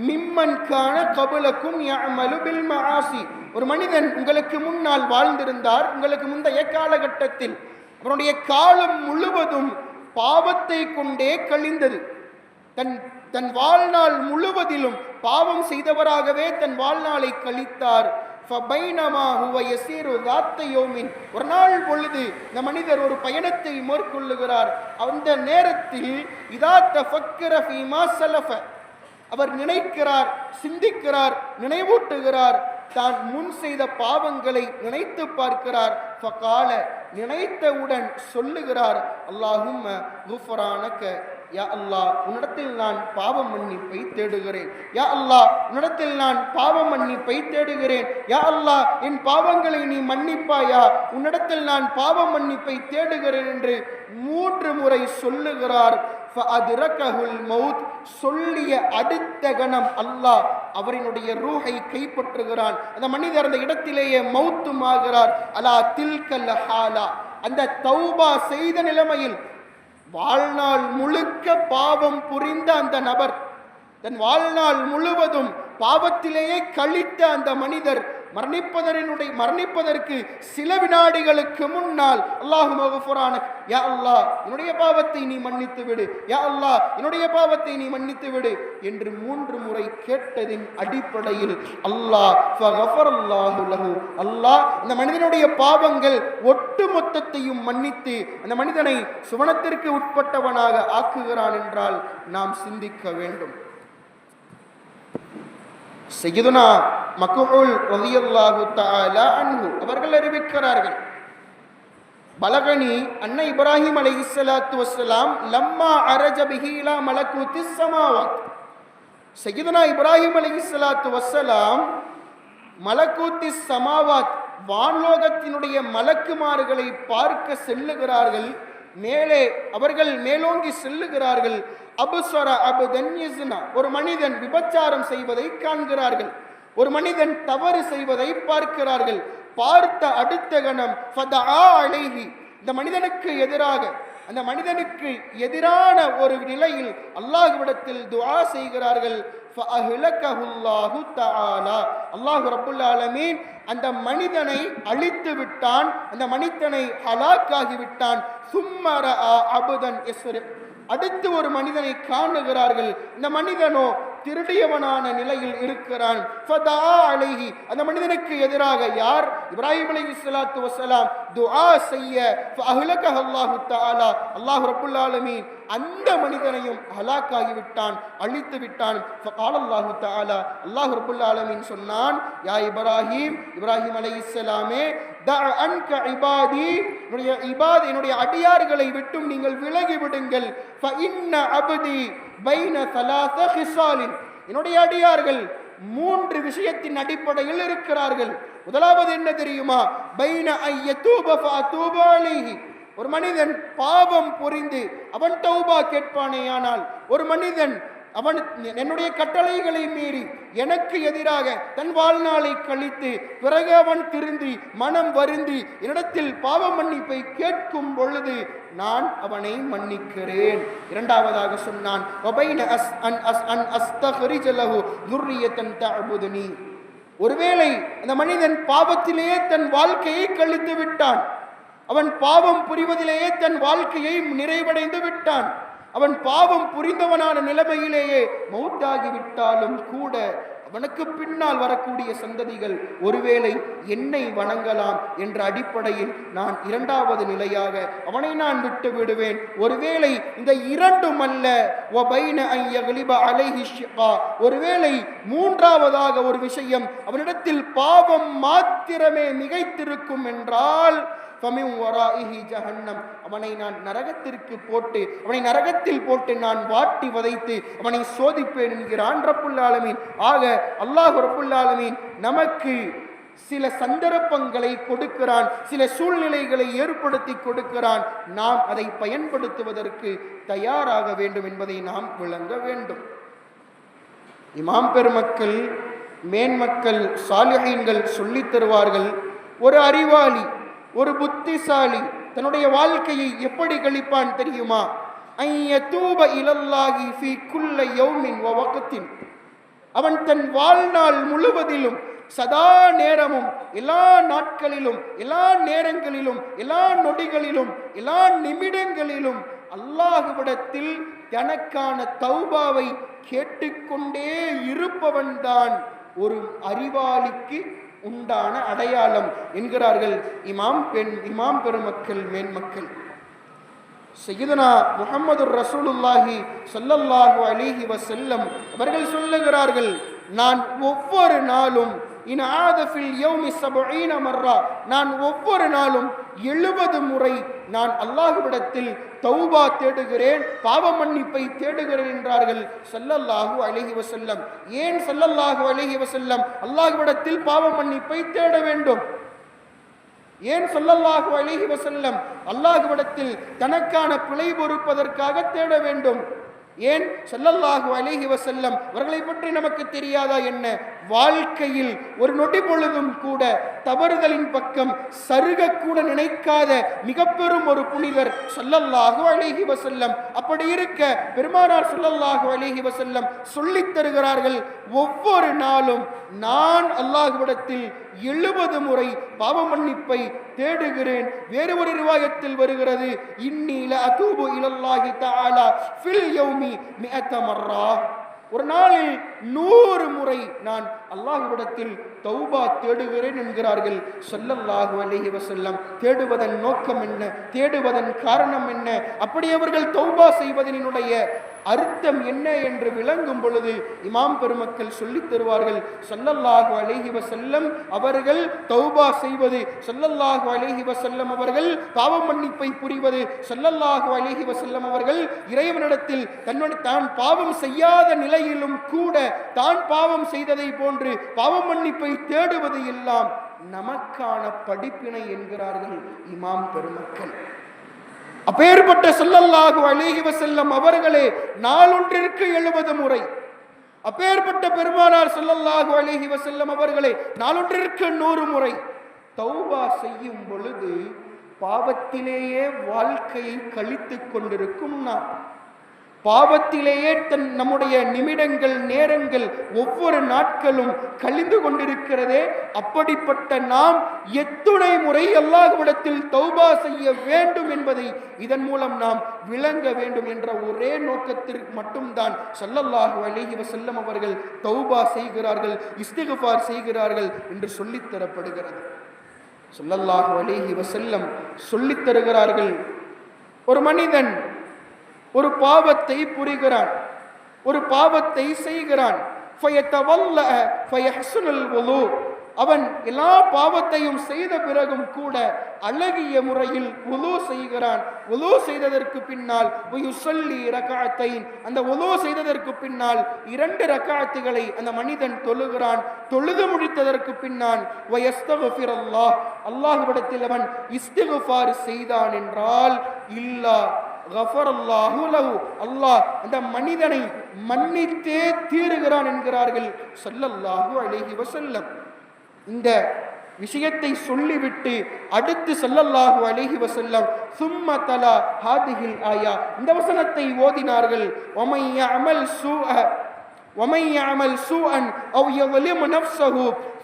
மிம்மன் கான கபலக்கும் யஅமலு பில் மஆசி, ஒரு மனிதன் உங்களுக்கு முன்னால் வாழ்ந்திருந்தார், உங்களுக்கு முந்தைய காலகட்டத்தில் அவருடைய காலம் முழுவதும் பாவத்தை கொண்டே கழிந்தது. தன் வாழ்நாள் முழுவதிலும் பாவம் செய்தவராகவே தன் வாழ்நாளை கழித்தார். ஃபபைனமா ஹுவ யஸீரு ذات யௌமின், ஒரு நாள் பொழுது இந்த மனிதர் ஒரு பயணத்தை மேற்கொள்ளுகிறார். அந்த நேரத்தில் இதா தஃபக்கர ஃபீமா ஸலஃப, அவர் நினைக்கிறார், சிந்திக்கிறார், நினைவூட்டுகிறார், தான் முன் செய்த பாவங்களை நினைத்து பார்க்கிறார். ஃபகால, நினைத்தவுடன் சொல்லுகிறார், அல்லாஹும்ம குஃப்ரானக, யா அல்லாஹ் உன்னிடத்தில் நான் பாவ மன்னிப்பை தேடுகிறேன், யா அல்லாஹ் உன்னிடத்தில் நான் பாவ மன்னிப்பை தேடுகிறேன், யா அல்லாஹ் என் பாவங்களை நீ மன்னிப்பாயா, உன்னிடத்தில் நான் பாவ மன்னிப்பை தேடுகிறேன் என்று 3 முறை சொல்லுகிறார். ஃபஅத்ரகஹுல் மௌத், சொல்லிய அடுத்த கணம் அல்லாஹ் அவரினுடைய ரூஹை கைப்பற்றுகிறான். அந்த மனிதர் அந்த இடத்திலேயே மௌத்துமாகிறார். அலா தில்கல் ஹாலா, அந்த தௌபா செய்த நிலைமையில் வாழ்நாள் முழுக்க பாவம் புரிந்த அந்த நபர், தன் வாழ்நாள் முழுவதும் பாவத்திலேயே கழித்த அந்த மனிதர் மரணிப்பதற்கு சில வினாடிகளுக்கு முன்னால் அல்லாஹும்ம குஃப்ரானக், யா அல்லாஹ் என்னுடைய பாவத்தை நீ மன்னித்து விடு, யா அல்லாஹ் என்னுடைய பாவத்தை நீ மன்னித்து விடு என்று 3 முறை கேட்டதின் அடிப்படையில் அல்லாஹ் ஃபகஃபரல்லாஹு லஹு, அல்லாஹ் இந்த மனிதனுடைய பாவங்கள் ஒட்டுமொத்தத்தையும் மன்னித்து அந்த மனிதனை சுவனத்திற்கு உட்பட்டவனாக ஆக்குகிறான் என்றால் நாம் சிந்திக்க வேண்டும். சய்யிதுனா மக்ஹூல் ரலியல்லாஹு தஆலா அன்ஹு அவர்கள் அறிவிக்கிறார்கள், பலகனி அன்ன இப்ராஹிம் அலைஹிஸ்ஸலாத்து வஸ்ஸலாம் லம்மா அரஜ பிஹி இலா மலக்கூத்திஸ் ஸமாவாத். சய்யிதுனா இப்ராஹிம் அலைஹிஸ்ஸலாத்து வஸ்ஸலாம் மலக்கூத்திஸ் ஸமாவாத் வான்லோகத்தினுடைய மலக்குமார்களை பார்க்க செல்லுகிறார்கள். மேலே அவர்கள் மேலோங்கி செல்லுகிறார்கள். அபுசர அபுதன் யஸ்னா, ஒரு மனிதன் விபச்சாரம் செய்வதை காண்கிறார்கள், ஒரு மனிதன் தவறு செய்வதை பார்க்கிறார்கள். பார்த்த அடுத்த கணம் ஃபதஆ அலைஹி, இந்த மனிதனுக்கு எதிராக அந்த மனிதனுக்கு எதிரான ஒரு நிலையில் அல்லாஹ்விடத்தில் துஆ செய்கிறார்கள். ஃபஅஹ்லகஹுல்லாஹு தஆலா, அல்லாஹ் ரப்புல் ஆலமீன் அந்த மனிதனை அழித்து விட்டான், அந்த மனிதனை ஹலாக்காகி விட்டான். சும்மர அபுதன் யஸ்ரிக், அடுத்து ஒரு மனிதனை காணுகிறார்கள், இந்த மனிதனோ திருடியவனான நிலையில் இருக்கிறான். ஃபதஆ அலைஹி, அந்த மனிதனுக்கு எதிராக யார்? இப்ராஹிம் அலைஹிஸ்ஸலாத்து வஸ்ஸலாம் துஆ செய்ய ஃபஅஹ்லகஹுல்லாஹு தஆலா, அல்லாஹ் ரப்புல் ஆலமீன் அந்த மனிதனையும் ஹலாக்காகி விட்டான், அழித்து விட்டான். ஃபகாலல்லாஹு தஆலா, அல்லாஹ் ரப்புல் ஆலமீன் சொன்னான், யா இப்ராஹிம், இப்ராஹிம் அலைஹிஸ்ஸலாமே, தஅ அன்க இபாதி, என்னுடைய அடியார்களை விட்டும் நீங்கள் விலகி விடுங்கள். ஃபஇன்ன அப்தி பைன ஸலாஸ ஹிஸாலின், என்னுடைய அடியார்கள் 3 விஷயத்தின் அடிப்படையில் இருக்கிறார்கள். முதலாவது என்ன தெரியுமா? பைன ஐயதூப ஃபஅதூப அலைஹி, ஒரு மனிதன் பாவம் புரிந்து அவன் தௌபா கேட்பானேயானால், ஒரு மனிதன் அவன் என்னுடைய கட்டளைகளை மீறி எனக்கு எதிராக தன் வாழ்நாளை கழித்து பிறகு அவன் திருந்தி மனம் வருந்தி என்னிடத்தில் பாவ மன்னிப்பை கேட்கும் பொழுது நான் அவனை மன்னிக்கிறேன். இரண்டாவதாக சொன்னான், ஒருவேளை அந்த மனிதன் பாவத்திலேயே தன் வாழ்க்கையை கழித்து விட்டான், அவன் பாவம் புரிவதிலேயே தன் வாழ்க்கையை நிறைவடைந்து விட்டான், அவன் பாவம் புரிந்தவனான நிலைமையிலேயே மௌத்தாகிவிட்டாலும் கூட அவனுக்கு பின்னால் வரக்கூடிய சந்ததிகள் ஒருவேளை என்னை வணங்கலாம் என்ற அடிப்படையில் நான் இரண்டாவது நிலையாக அவனை நான் விட்டு விடுவேன். ஒருவேளை இந்த இரண்டும் அல்ல, ஒருவேளை மூன்றாவதாக ஒரு விஷயம் அவனிடத்தில் பாவம் மாத்திரமே மிகைத்திருக்கும் என்றால் அவனை நான் நரகத்திற்கு போட்டு அவனை நரகத்தில் போட்டு நான் வாட்டி வதைத்து அவனை சோதிப்பேன் என்கிறான் ரப்புல் ஆலமீன். ஆக அல்லாஹ் ரப்புல் ஆலமீன் நமக்கு சில சந்தர்ப்பங்களை கொடுக்கிறான், சில சூழ்நிலைகளை ஏற்படுத்தி கொடுக்கிறான். நாம் அதை பயன்படுத்துவதற்கு தயாராக வேண்டும் என்பதை நாம் விளங்க வேண்டும். இமாம் பெருமக்கள், மேன்மக்கள், சாலிஹீன்கள் சொல்லித் தருவார்கள், ஒரு அறிவாளி, ஒரு புத்திசாலி தன்னுடைய வாழ்க்கையை எப்படி கழிப்பான் தெரியுமா? ஐயதூப இலல்லாஹி ஃபீ குல்ல யௌமின் வ வக்தின், அவன் தன் வாழ்நாள் முழுவதிலும் சதா நேரமும் எல்லா நாட்களிலும் எல்லா நேரங்களிலும் எல்லா நொடிகளிலும் எல்லா நிமிடங்களிலும் அல்லாஹ்விடத்தில் தனக்கான தௌபாவை கேட்டுக்கொண்டே இருப்பவன்தான் ஒரு அறிவாளிக்கு உண்டான அடையாளம் என்கிறார்கள் இமாம் பெருமக்கள், மேன்மக்கள். சய்யிதுனா முஹம்மதுர் ரசூலுல்லாஹி ஸல்லல்லாஹு அலைஹி வஸல்லம் அவர்கள் சொல்லுகிறார்கள், நான் ஒவ்வொரு நாளும் நான் ஒவ்வொரு நாளும் 70 முறை நான் அல்லாஹ்விடத்தில் தௌபா தேடுகிறேன், பாவ மன்னிப்பை தேடுகிறேன் என்றார்கள் ஸல்லல்லாஹு அலைஹி வஸல்லம். ஏன் ஸல்லல்லாஹு அலைஹி வஸல்லம் அல்லாஹ்விடத்தில் பாவ மன்னிப்பை தேட வேண்டும்? ஏன் ஸல்லல்லாஹு அலைஹி வஸல்லம் அல்லாஹ்விடத்தில் தனக்கான பிழை பொறுப்பதற்காக தேட வேண்டும்? ஏன் ஸல்லல்லாஹு அலைஹி வஸல்லம் அவர்களை பற்றி நமக்கு தெரியாதா என்ன? வாழ்க்கையில் ஒரு நொடி பொழுதும் கூட தவறுதலின் பக்கம் சருகக்கூட நினைக்காத மிக பெரும் ஒரு புனிதர் ஸல்லல்லாஹு அலைஹி வஸல்லம். அப்படி இருக்க பெருமானார் ஸல்லல்லாஹு அலைஹி வஸல்லம் சொல்லித் தருகிறார்கள், ஒவ்வொரு நாளும் நான் அல்லாஹ்விடத்தில் 70 முறை பாவ மன்னிப்பை தேடுகிறேன். வேறு ஒரு ரிவாயத்தில் வருகிறது, இன்னி லஅதூபு இலல்லாஹி தஆலா ஃபில் யௌமி 100 மர்ரா, ஒரு நாளில் 100 முறை நான் அல்லாஹ்விடத்தில் தௌபா தேடுகிறேன் என்கிறார்கள் ஸல்லல்லாஹு அலைஹி வஸல்லம். தேடுவதன் நோக்கம் என்ன? தேடுவதன் காரணம் என்ன? அப்படி அவர்கள் தௌபா செய்வதனுடைய அர்த்தம் என்ன என்று விளங்கும் பொழுது இமாம் பெருமக்கள் சொல்லித் தருவார்கள், ஸல்லல்லாஹு அலைஹி வஸல்லம் அவர்கள் தௌபா செய்வது, ஸல்லல்லாஹு அலைஹி வஸல்லம் அவர்கள் பாவ மன்னிப்பை புரிவது, ஸல்லல்லாஹு அலைஹி வஸல்லம் அவர்கள் இறைவனிடத்தில் தான் பாவம் செய்யாத நிலையிலும் கூட தான் பாவம் செய்ததை போன்று பாவ மன்னிப்பை தேடுவது எல்லாம் நமக்கான படிப்பினை என்கிறார்கள் இமாம் பெருமக்கள். அப்பேற்பட்ட ஸல்லல்லாஹு அலைஹி வஸல்லம் அவர்களே நாளொன்றிற்கு 70 முறை, அப்பேற்பட்ட பெருமானார் ஸல்லல்லாஹு அலைஹி வஸல்லம் அவர்களே நாளொன்றிற்கு 100 முறை தௌபா செய்யும் பொழுது பாவத்திலேயே வாழ்க்கையை கழித்துக் கொண்டிருக்கும் நாம், பாவத்திலேயே நம்முடைய நிமிடங்கள் நேரங்கள் ஒவ்வொரு நாட்களும் கழிந்து கொண்டிருக்கிறதே, அப்படிப்பட்ட நாம் எத்துணை முறை அல்லாஹ்விடத்தில் தௌபா செய்ய வேண்டும் என்பதை இதன் மூலம் நாம் விளங்க வேண்டும் என்ற ஒரே நோக்கத்திற்கு மட்டும்தான் ஸல்லல்லாஹு அலைஹி வஸல்லம் அவர்கள் தௌபா செய்கிறார்கள், இஸ்திக்ஃபார் செய்கிறார்கள் என்று சொல்லித் தரப்படுகிறது. ஸல்லல்லாஹு அலைஹி வஸல்லம் சொல்லித் தருகிறார்கள், ஒரு மனிதன் ஒரு பாவத்தை புரிகிறான், ஒரு பாவத்தை செய்கிறான், அவன் எல்லா பாவத்தையும் செய்த பிறகும் கூட அழகிய முறையில் வுது செய்கிறான். வுது செய்ததற்கு பின்னால் அந்த வுது செய்ததற்கு பின்னால் 2 ரக்அத்துகளை அந்த மனிதன் தொழுகிறான். தொழுது முடித்ததற்கு பின்னால் அல்லாஹ்விடத்தில் அவன் இஸ்திக்ஃபார் செய்தான் என்றால் அல்லாஹ் அந்த மனிதனை மன்னித்தே தீருகிறான் என்கிறார்கள் ஸல்லல்லாஹு அலைஹி வஸல்லம். இந்த விஷயத்தை சொல்லிவிட்டு அடுத்து ஸல்லல்லாஹு அலைஹி வஸல்லம் சும்ம தலா ஹாதிஹில் ஆயா, இந்த வசனத்தை ஓதினார்கள். ومن يعمل سوءا أو يظلم نفسه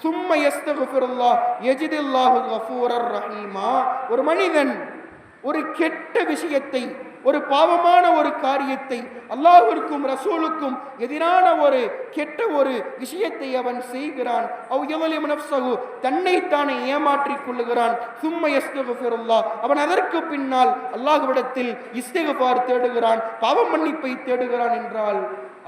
ثم يستغفر الله يجد الله غفورا رحيما. ஒரு மனிதன் ஒரு கெட்ட விஷயத்தை, ஒரு பாவமான ஒரு காரியத்தை, அல்லாஹ்விற்கும் ரசூலுக்கும் எதிரான ஒரு கெட்ட ஒரு விஷயத்தை அவன் செய்கிறான். தன்னைத்தானே ஏமாற்றிக் கொள்ளுகிறான். அவன் அதற்கு பின்னால் அல்லாஹ்விடத்தில் இஸ்திக்ஃபார் தேடுகிறான், பாவ மன்னிப்பை தேடுகிறான் என்றால்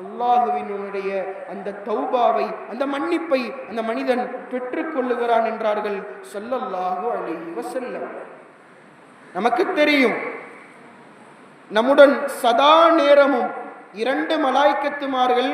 அல்லாஹுவினுடைய அந்த தௌபாவை, அந்த மன்னிப்பை அந்த மனிதன் பெற்றுக்கொள்ளுகிறான் என்றார்கள் ஸல்லல்லாஹு அலைஹி வஸல்லம். நமக்கு தெரியும், நம்முடன் சதா நேரமும் 2 மலாய்க்கத்துமார்கள்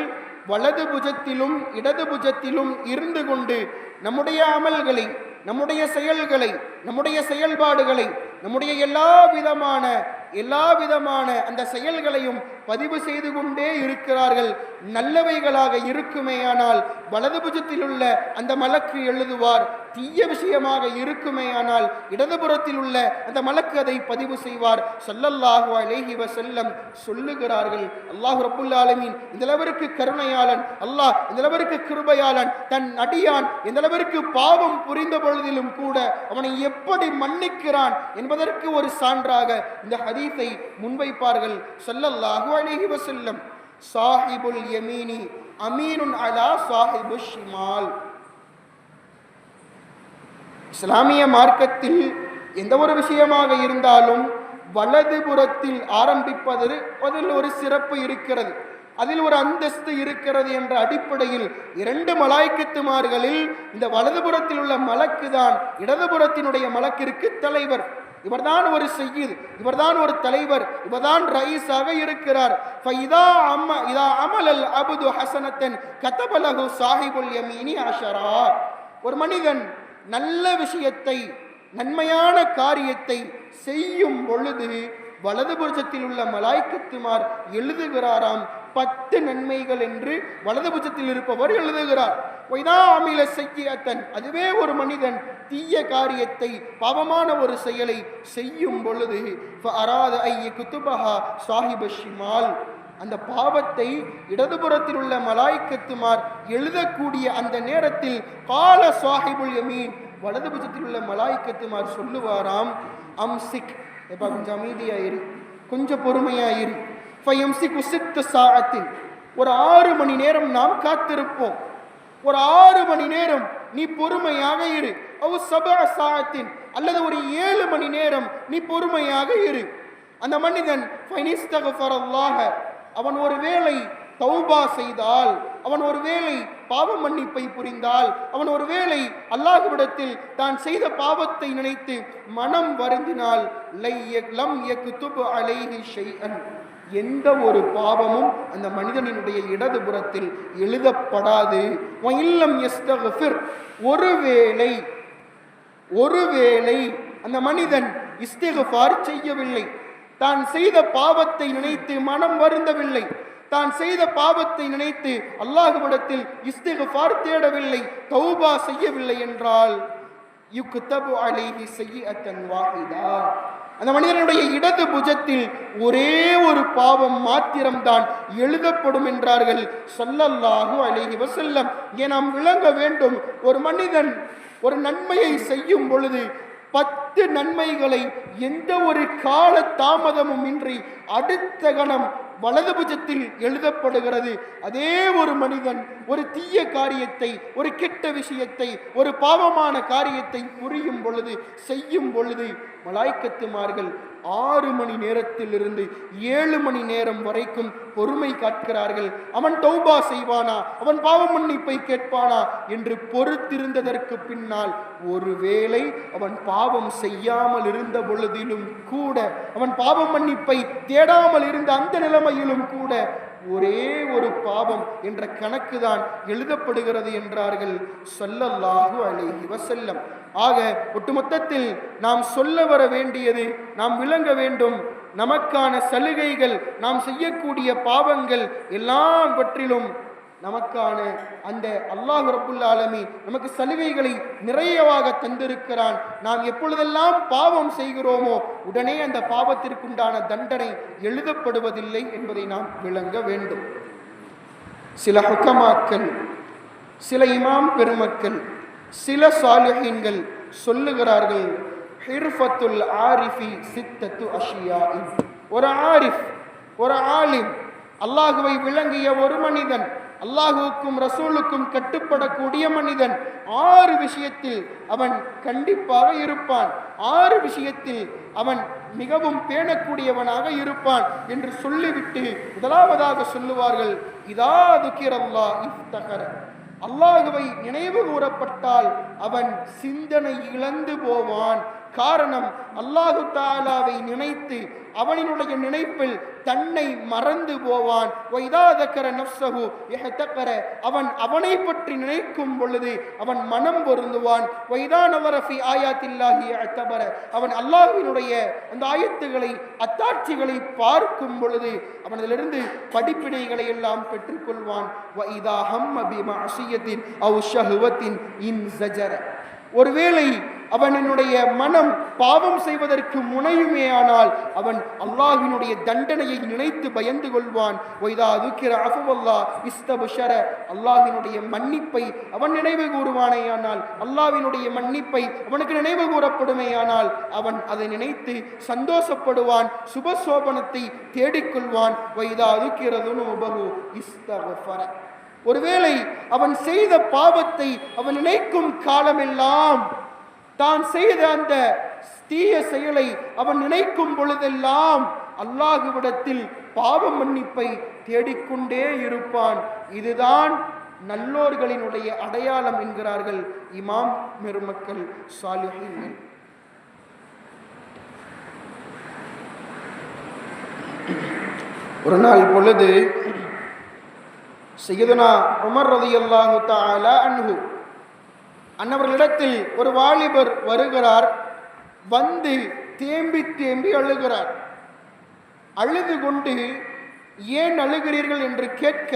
வலது புஜத்திலும் இடது புஜத்திலும் இருந்து கொண்டு நம்முடைய அமல்களை, நம்முடைய செயல்களை, நம்முடைய செயல்பாடுகளை, நம்முடைய எல்லா விதமான அந்த செயல்களையும் பதிவு செய்து கொண்டே இருக்கிறார்கள். நல்லவைகளாக இருக்குமேயானால் வலது புஜத்தில் உள்ள அந்த மலக்கு எழுதுவார், தீய விஷயமாக இருக்குமேயானால் இடதுபுறத்தில் உள்ள அந்த மலக்கு அதை பதிவு செய்வார். ஸல்லல்லாஹு அலைஹி வஸல்லம் சொல்லுகிறார்கள், அல்லாஹ் ரப்புல் ஆலமீன் இந்த அளவிற்கு கருணையாளன், அல்லாஹ் இந்த அளவிற்கு கிருபையாளன், தன் அடியான் இந்த அளவிற்கு பாவம் புரிந்த பொழுதிலும் கூட அவனை எப்படி மன்னிக்கிறான் என்பதற்கு ஒரு சான்றாக இந்த ஹதீஸை முன்வைப்பார்கள் ஸல்லல்லாஹு அலைஹி வஸல்லம். சாஹிபுல் யமீனி அமீனுன் அலா சாஹிபுஷ் ஷிமால். இஸ்லாமிய மார்க்கத்தில் எந்த ஒரு விஷயமாக இருந்தாலும் வலது புறத்தில் ஆரம்பிப்பது அதில் ஒரு சிறப்பு இருக்கிறது, அதில் ஒரு அந்தஸ்து இருக்கிறது என்ற அடிப்படையில் 2 மலாய்க்கத்துமார்களில் இந்த வலதுபுறத்தில் உள்ள மலக்கு தான் இடதுபுறத்தினுடைய மலக்கிற்கு தலைவர். இவர்தான் ஒரு சையீத், இவர்தான் ஒரு தலைவர், இவர்தான் ரைஸாக இருக்கிறார். ஃபைதா இதா அமலல் அப்து ஹஸனத்தன் கதபலஹு சாஹிபுல் யமீனி அஷரா. ஒரு மனிதன் நல்ல விஷயத்தை, நன்மையான காரியத்தை செய்யும் பொழுது வலதுபுறத்தில் உள்ள மலாய்க்கத்துமார் எழுதுகிறாராம் 10 நன்மைகள் என்று வலதுபுறத்தில் இருப்பவர் எழுதுகிறார். அதுவே ஒரு மனிதன் தீய காரியத்தை, பாவமான ஒரு செயலை செய்யும் பொழுது அந்த பாவத்தை இடதுபுறத்தில் உள்ள மலாய்க்கத்துமார் எழுதக்கூடிய அந்த நேரத்தில் கால சாஹிபுல் யமீன், வலதுபுறத்தில் உள்ள மலாய்க்கத்துமார் சொல்லுவாராம், அம்சிக், எப்பா கொஞ்சம் அமைதியாயிரு, கொஞ்சம் பொறுமையாயிரு. ஃபயம்சிகு சித்த சாஅத்தின், ஒரு 6 மணி நேரம் நாம் காத்திருப்போம், ஒரு 6 மணி நேரம் நீ பொறுமையாக இரு. அவ் சபஅ சாஅத்தின், அல்லது ஒரு 7 மணி நேரம் நீ பொறுமையாக இரு. அந்த மனிதன் ஃபைனிஸ்தகஃபரல்லாஹ, அவன் ஒருவேளை தௌபா செய்தால், அவன் ஒருவேளை பாவ மன்னிப்பை புரிந்தால், அவன் ஒருவேளை அல்லாஹ்விடத்தில் தான் செய்த பாவத்தை நினைத்து மனம் வருந்தினால், லம் யக்துப் அலைஹி ஷைஅன், எந்த ஒரு பாவமும் அந்த மனிதனினுடைய இடதுபுறத்தில் எழுதப்படாது. இல்லம் யஸ்தக்ஃபிர், ஒருவேளை அந்த மனிதன் இஸ்திக்ஃபார் செய்யவில்லை, தான் செய்த பாவத்தை நினைத்து மனம் வருந்தவில்லை, தான் செய்த பாவத்தை நினைத்து அல்லாஹ்விடத்தில் இஸ்திக்ஃபார் தேடவில்லை, தௌபா செய்யவில்லை என்றால் யுக்தபு அலைஹி ஸய்யிஅத்தன் வாஹிதா, அந்த மனிதனுடைய இடது புஜத்தில் ஒரே ஒரு பாவம் மாத்திரம்தான் எழுதப்படும் என்றார்கள் ஸல்லல்லாஹு அலைஹி வஸல்லம். இங்கே நாம் விளங்க வேண்டும், ஒரு மனிதன் ஒரு நன்மையை செய்யும் பொழுது 10 நன்மைகளை எந்த ஒரு கால தாமதமும் இன்றி அடுத்த கணம் வலதுபுஜத்தில் எழுதப்படுகிறது. அதே ஒரு மனிதன் ஒரு தீய காரியத்தை, ஒரு கெட்ட விஷயத்தை, ஒரு பாவமான காரியத்தை புரியும் பொழுது, செய்யும் பொழுது மலாய்க்கத்துமார்கள் 6 மணி நேரத்திலிருந்து 7 மணி நேரம் வரைக்கும் பொறுமை காக்கிறார்கள். அவன் தௌபா செய்வானா, அவன் பாவ மன்னிப்பை கேட்பானா என்று பொறுத்திருந்ததற்கு பின்னால், ஒருவேளை அவன் பாவம் செய்யாமல் இருந்த பொழுதிலும் கூட, அவன் பாவ மன்னிப்பை தேடாமல் இருந்த அந்த நிலைமையிலும் கூட ஒரே ஒரு பாவம் என்ற கணக்குதான் எழுதப்படுகிறது என்றார்கள் ஸல்லல்லாஹு அலைஹி வஸல்லம். ஆக ஒட்டுமொத்தத்தில் நாம் சொல்ல வர வேண்டியது, நாம் விளங்க வேண்டும், நமக்கான சலுகைகள், நாம் செய்யக்கூடிய பாவங்கள் எல்லாவற்றிலும் நமக்கான அந்த அல்லாஹ் ரப்புல் ஆலமீன் நமக்கு சலுகைகளை நிறையவாக தந்திருக்கிறான். நாம் எப்பொழுதெல்லாம் பாவம் செய்கிறோமோ உடனே அந்த பாவத்திற்குண்டான தண்டனை எழுதப்படுவதில்லை என்பதை நாம் விளங்க வேண்டும். சில ஹுக்கமாக்கள், சில இமாம் பெருமக்கள், சில சாலிஹீன்கள் சொல்லுகிறார்கள், ஹிர்ஃபத்துல் ஆரிஃபி சித்தத்து அஷியாஇன், ஒரு ஆரிஃப், ஒரு ஆலிம், அல்லாஹுவை விளங்கிய ஒரு மனிதன், அல்லாஹுவுக்கும் ரசூலுக்கும் கட்டுப்படக்கூடிய மனிதன் 6 விஷயத்தில் அவன் கண்டிப்பாக இருப்பான், 6 விஷயத்தில் அவன் மிகவும் பேணக்கூடியவனாக இருப்பான் என்று சொல்லிவிட்டு முதலாவதாக சொல்லுவார்கள், இதா துக்கிரல்லாஹ் இஃப்தகர, அல்லாஹுவை நினைவு கூறப்பட்டால் அவன் சிந்தனை இழந்து போவான். காரணம், அல்லாஹு தஆலாவை நினைத்து அவனினுடைய நினைப்பில் தன்னை மறந்து போவான். அவன் அவனை பற்றி நினைக்கும் பொழுது அவன் மனம் பொருந்துவான். அவன் அல்லாஹ்வினுடைய அந்த ஆயத்துகளை, அத்தாட்சிகளை பார்க்கும் பொழுது அவன் அதிலிருந்து படிப்பினைகளை எல்லாம் பெற்றுக்கொள்வான். ஒருவேளை அவனுடைய மனம் பாவம் செய்வதற்கு முனையுமே ஆனால் அவன் அல்லாஹ்வினுடைய தண்டனையை நினைத்து பயந்து கொள்வான். அல்லாஹ்வினுடைய மன்னிப்பை அவன் நினைவு கூறுவானேயானால், அல்லாஹ்வினுடைய மன்னிப்பை அவனுக்கு நினைவு கூறப்படுமேயானால் அவன் அதை நினைத்து சந்தோஷப்படுவான், சுபசோபனத்தை தேடிக்கொள்வான். ஒருவேளை அவன் செய்த பாவத்தை அவன் நினைக்கும் காலமெல்லாம், தான் செய்த அந்த தீய செயலை அவன் நினைக்கும் பொழுதெல்லாம் அல்லாஹ்விடத்தில் பாவ மன்னிப்பை தேடிக்கொண்டே இருப்பான். இதுதான் நல்லோர்களினுடைய அடையாளம் என்கிறார்கள் இமாம் பெருமக்கள், சாலிஹீன்கள். ஒரு நாள் பொழுது சையதுனா உமர் ரலியல்லாஹு தஆலா அன்ஹு அன்னவர்களிடத்தில் ஒரு வாலிபர் வருகிறார். வந்து தேம்பி தேம்பி அழுகிறார். அழுது கொண்டு ஏன் அழுகிறீர்கள் என்று கேட்க,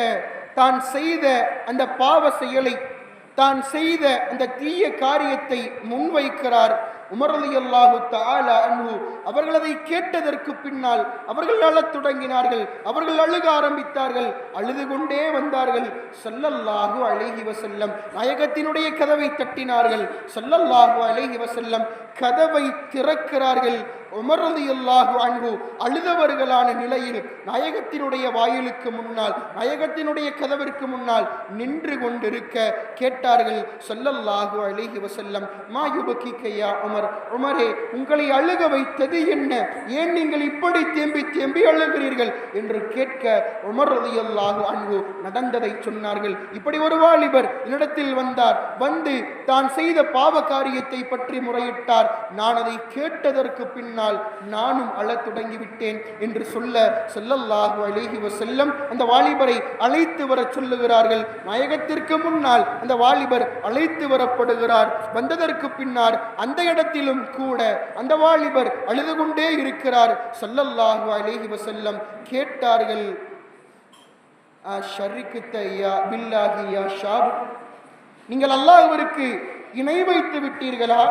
தான் செய்த அந்த பாவ செயலை, தான் செய்த அந்த தீய காரியத்தை முன்வைக்கிறார். உமர் ரலியல்லாஹு தஆலா அன்ஹு அவர்கள் அதை கேட்டதற்கு பின்னால் அவர்கள் அழத் தொடங்கினார்கள். அவர்கள் அழுக ஆரம்பித்தார்கள். அழுது கொண்டே வந்தார்கள். ஸல்லல்லாஹு அலைஹி வஸல்லம் நாயகத்தினுடைய கதவை தட்டினார்கள். ஸல்லல்லாஹு அலைஹி வஸல்லம் கதவை திறக்கிறார்கள். உமர் ரலியல்லாஹு அன்ஹு அழுதவர்களான நிலையில் நாயகத்தினுடைய வாயிலுக்கு முன்னால், நாயகத்தினுடைய கதவிற்கு முன்னால் நின்று கொண்டிருக்க கேட்டார்கள். ஸல்லல்லாஹு அலைஹி வஸல்லம் மா யுபகிக யா உமர், உமரே உங்களை அழுக வைத்தது என்ன? ஏன் நீங்கள் இப்படி தேம்பி தேம்பி அழுகிறீர்கள் என்று கேட்க உமர் ரலியல்லாஹு அன்ஹு நடந்ததை சொன்னார்கள். இப்படி ஒரு வாலிபர் என்னிடத்தில் வந்தார். வந்து தான் செய்த பாவ காரியத்தை பற்றி முறையிட்டார். நான் அதை கேட்டதற்கு பின்னால் நானும் அழத் தொடங்கிவிட்டேன் என்று சொல்ல ஸல்லல்லாஹு அலைஹி வஸல்லம் அந்த வாலிபரை அழைத்து வர சொல்லுகிறார்கள். நாயகத்திற்கு முன்னால் அந்த வாலிபர் அழைத்து வரப்படுகிறார். வந்ததற்கு பின்னால் அந்த இடத்திலும் கூட அந்த வாலிபர் அழுது கொண்டே இருக்கிறார். ஸல்லல்லாஹு அலைஹி வஸல்லம் கேட்டார்கள், ஷர்ரிக்த யா பில்லாஹி யா ஷாப், நீங்கள் அல்லாஹ்விற்கு இணை வைத்து விட்டீர்களா?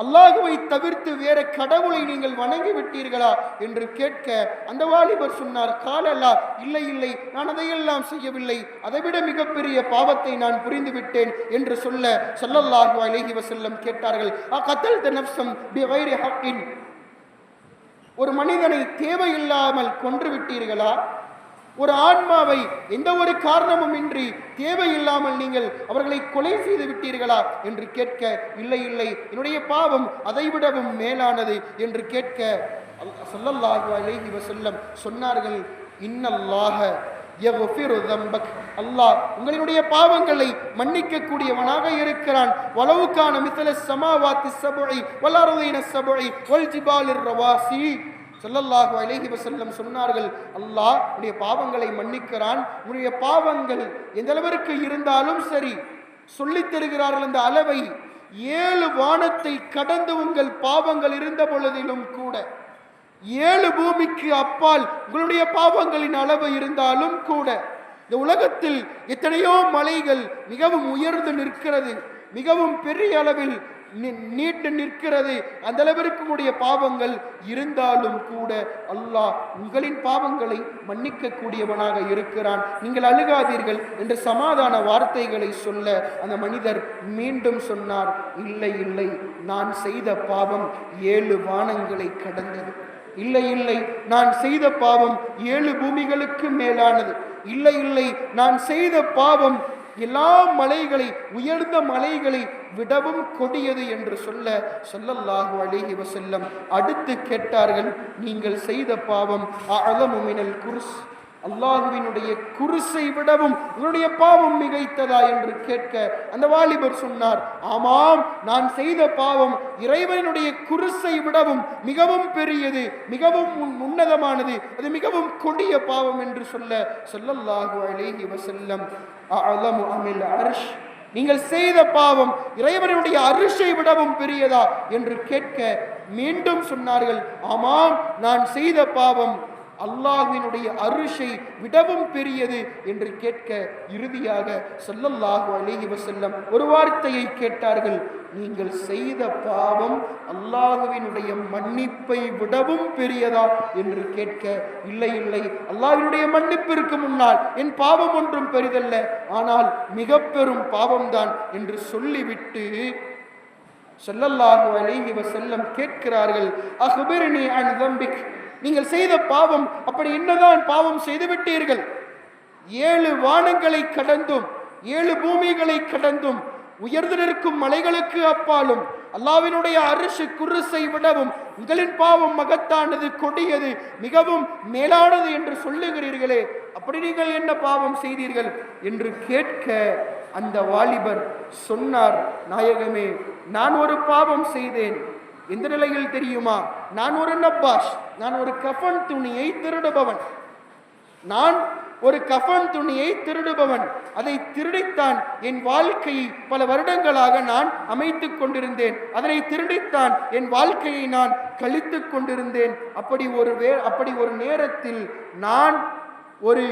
அல்லாஹுவை தவிர்த்து வேற கடவுளை நீங்கள் வணங்கி விட்டீர்களா என்று கேட்க அந்த வாலிபர் சொன்னார், காலல்லா, இல்லை இல்லை, நான் அதையெல்லாம் செய்யவில்லை, அதைவிட மிகப்பெரிய பாவத்தை நான் புரிந்து விட்டேன் என்று சொல்ல ஸல்லல்லாஹு அலைஹி வஸல்லம் கேட்டார்கள், அகதல்த நஃப்ஸன் பிகைரி ஹக்கின், ஒரு மனிதனை தேவையில்லாமல் கொன்று விட்டீர்களா? ஒரு ஆன்மாவை எந்த ஒரு காரணமும் இன்றி தேவையில்லாமல் நீங்கள் அவர்களை கொலை செய்து விட்டீர்களா என்று கேட்க, இல்லை இல்லை, என்னுடைய பாவம் அதைவிடவும் மேலானது என்று கேட்க ஸல்லல்லாஹு அலைஹி வஸல்லம் சொன்னார்கள், இன்னல்லாஹ யக்ஃபிரு தம்பக், அல்லாஹ் உங்களுடைய பாவங்களை மன்னிக்க கூடியவனாக இருக்கிறான். வலவுகான மிஸ்ல ஸமாவாத்தி ஸபஉ வல் அர்தின ஸபஉ வல் ஜிபாலிர் ரவாசி. ஸல்லல்லாஹு அலைஹி வஸல்லம் சொன்னார்கள், அல்லாஹ் உடைய பாவங்களை மன்னிக்கிறான். உடைய பாவங்கள் எந்த அளவிற்கு இருந்தாலும் சரி, சொல்லித் தருகிறார்கள் அந்த அளவை, 7 வானத்தை கடந்து உங்கள் பாவங்கள் இருந்த பொழுதிலும் கூட, 7 பூமிக்கு அப்பால் உங்களுடைய பாவங்களின் அளவு இருந்தாலும் கூட, இந்த உலகத்தில் எத்தனையோ மலைகள் மிகவும் உயர்ந்து நிற்கிறது, மிகவும் பெரிய அளவில் நீட்டு நிற்கிறது, அந்த அளவிற்கு உடைய பாவங்கள் இருந்தாலும் கூட அல்லாஹ் உங்களின் பாவங்களை மன்னிக்க கூடியவனாக இருக்கிறான், நீங்கள் அழுகாதீர்கள் என்று சமாதான வார்த்தைகளை சொல்ல அந்த மனிதர் மீண்டும் சொன்னார், இல்லை இல்லை, நான் செய்த பாவம் 7 வானங்களை கடந்தது, இல்லை இல்லை, நான் செய்த பாவம் 7 பூமிகளுக்கு மேலானது, இல்லை இல்லை, நான் செய்த பாவம் எல்லா மலைகளை, உயர்ந்த மலைகளை விடவும் கொடியது என்று சொல்ல ஸல்லல்லாஹு அலைஹி வஸல்லம் அடுத்து கேட்டார்கள், நீங்கள் செய்த பாவம் அஅலமு மினல் குர்ஸ், அல்லாஹுவினுடைய குர்ஸை விடவும் உன்னுடைய பாவம் மிகைத்ததா என்று கேட்க அந்த வாலிபர் சொன்னார், ஆமாம், நான் செய்த பாவம் இறைவனுடைய குர்ஸை விடவும் மிகவும் பெரியது, மிகவும் உன்னதமானது, அது மிகவும் கொடிய பாவம் என்று சொல்ல ஸல்லல்லாஹு அலைஹி வஸல்லம் அஅலமு அமில் அர்ஷ், நீங்கள் செய்த பாவம் இறைவனுடைய அரிஷை விடவும் பெரியதா என்று கேட்க மீண்டும் சொன்னார்கள், ஆமாம், நான் செய்த பாவம் அல்லாஹ்வினுடைய அரிஷை விடவும் பெரியது என்று கேட்க இறுதியாக ஸல்லல்லாஹு அலைஹி வஸல்லம் ஒரு வார்த்தையை கேட்டார்கள், நீங்கள் செய்த பாவம் அல்லாஹ்வினுடைய மன்னிப்பை விடவும் பெரியதா என்று கேட்க, இல்லை இல்லை, அல்லாஹ்வினுடைய மன்னிப்பிற்கு முன்னால் என் பாவம் ஒன்றும் பெரிதல்ல, ஆனால் மிக பெரும் பாவம்தான் என்று சொல்லிவிட்டு ஸல்லல்லாஹு அலைஹி வஸல்லம் கேட்கிறார்கள், அக்பிர்னி அன் தம்பிக், நீங்கள் செய்த பாவம் அப்படி என்னதான் பாவம் செய்து விட்டீர்கள்? 7 வானங்களை கடந்தும் 7 பூமிகளை கடந்தும் உயர்ந்து நிற்கும் மலைகளுக்கு அப்பாலும் அல்லாஹ்வினுடைய அரிஷ் குர்ஸை விடவும் உங்களின் பாவம் மகத்தானது, கொடியது, மிகவும் மேலானது என்று சொல்லுகிறீர்களே, அப்படி நீங்கள் என்ன பாவம் செய்தீர்கள் என்று கேட்க அந்த வாலிபர் சொன்னார், நாயகமே, நான் ஒரு பாவம் செய்தேன். எந்த நிலையில் தெரியுமா? நான் ஒரு நப்பாஷ், நான் ஒரு கஃபன் துணியை திருடுபவன், நான் ஒரு கஃபன் துணியை திருடுபவன். அதை திருடித்தான் என் வாழ்க்கையை பல வருடங்களாக நான் அமைத்துக் கொண்டிருந்தேன், அதனை திருடித்தான் என் வாழ்க்கையை நான் கழித்துக் கொண்டிருந்தேன். அப்படி ஒரு நேரத்தில் நான் ஒரு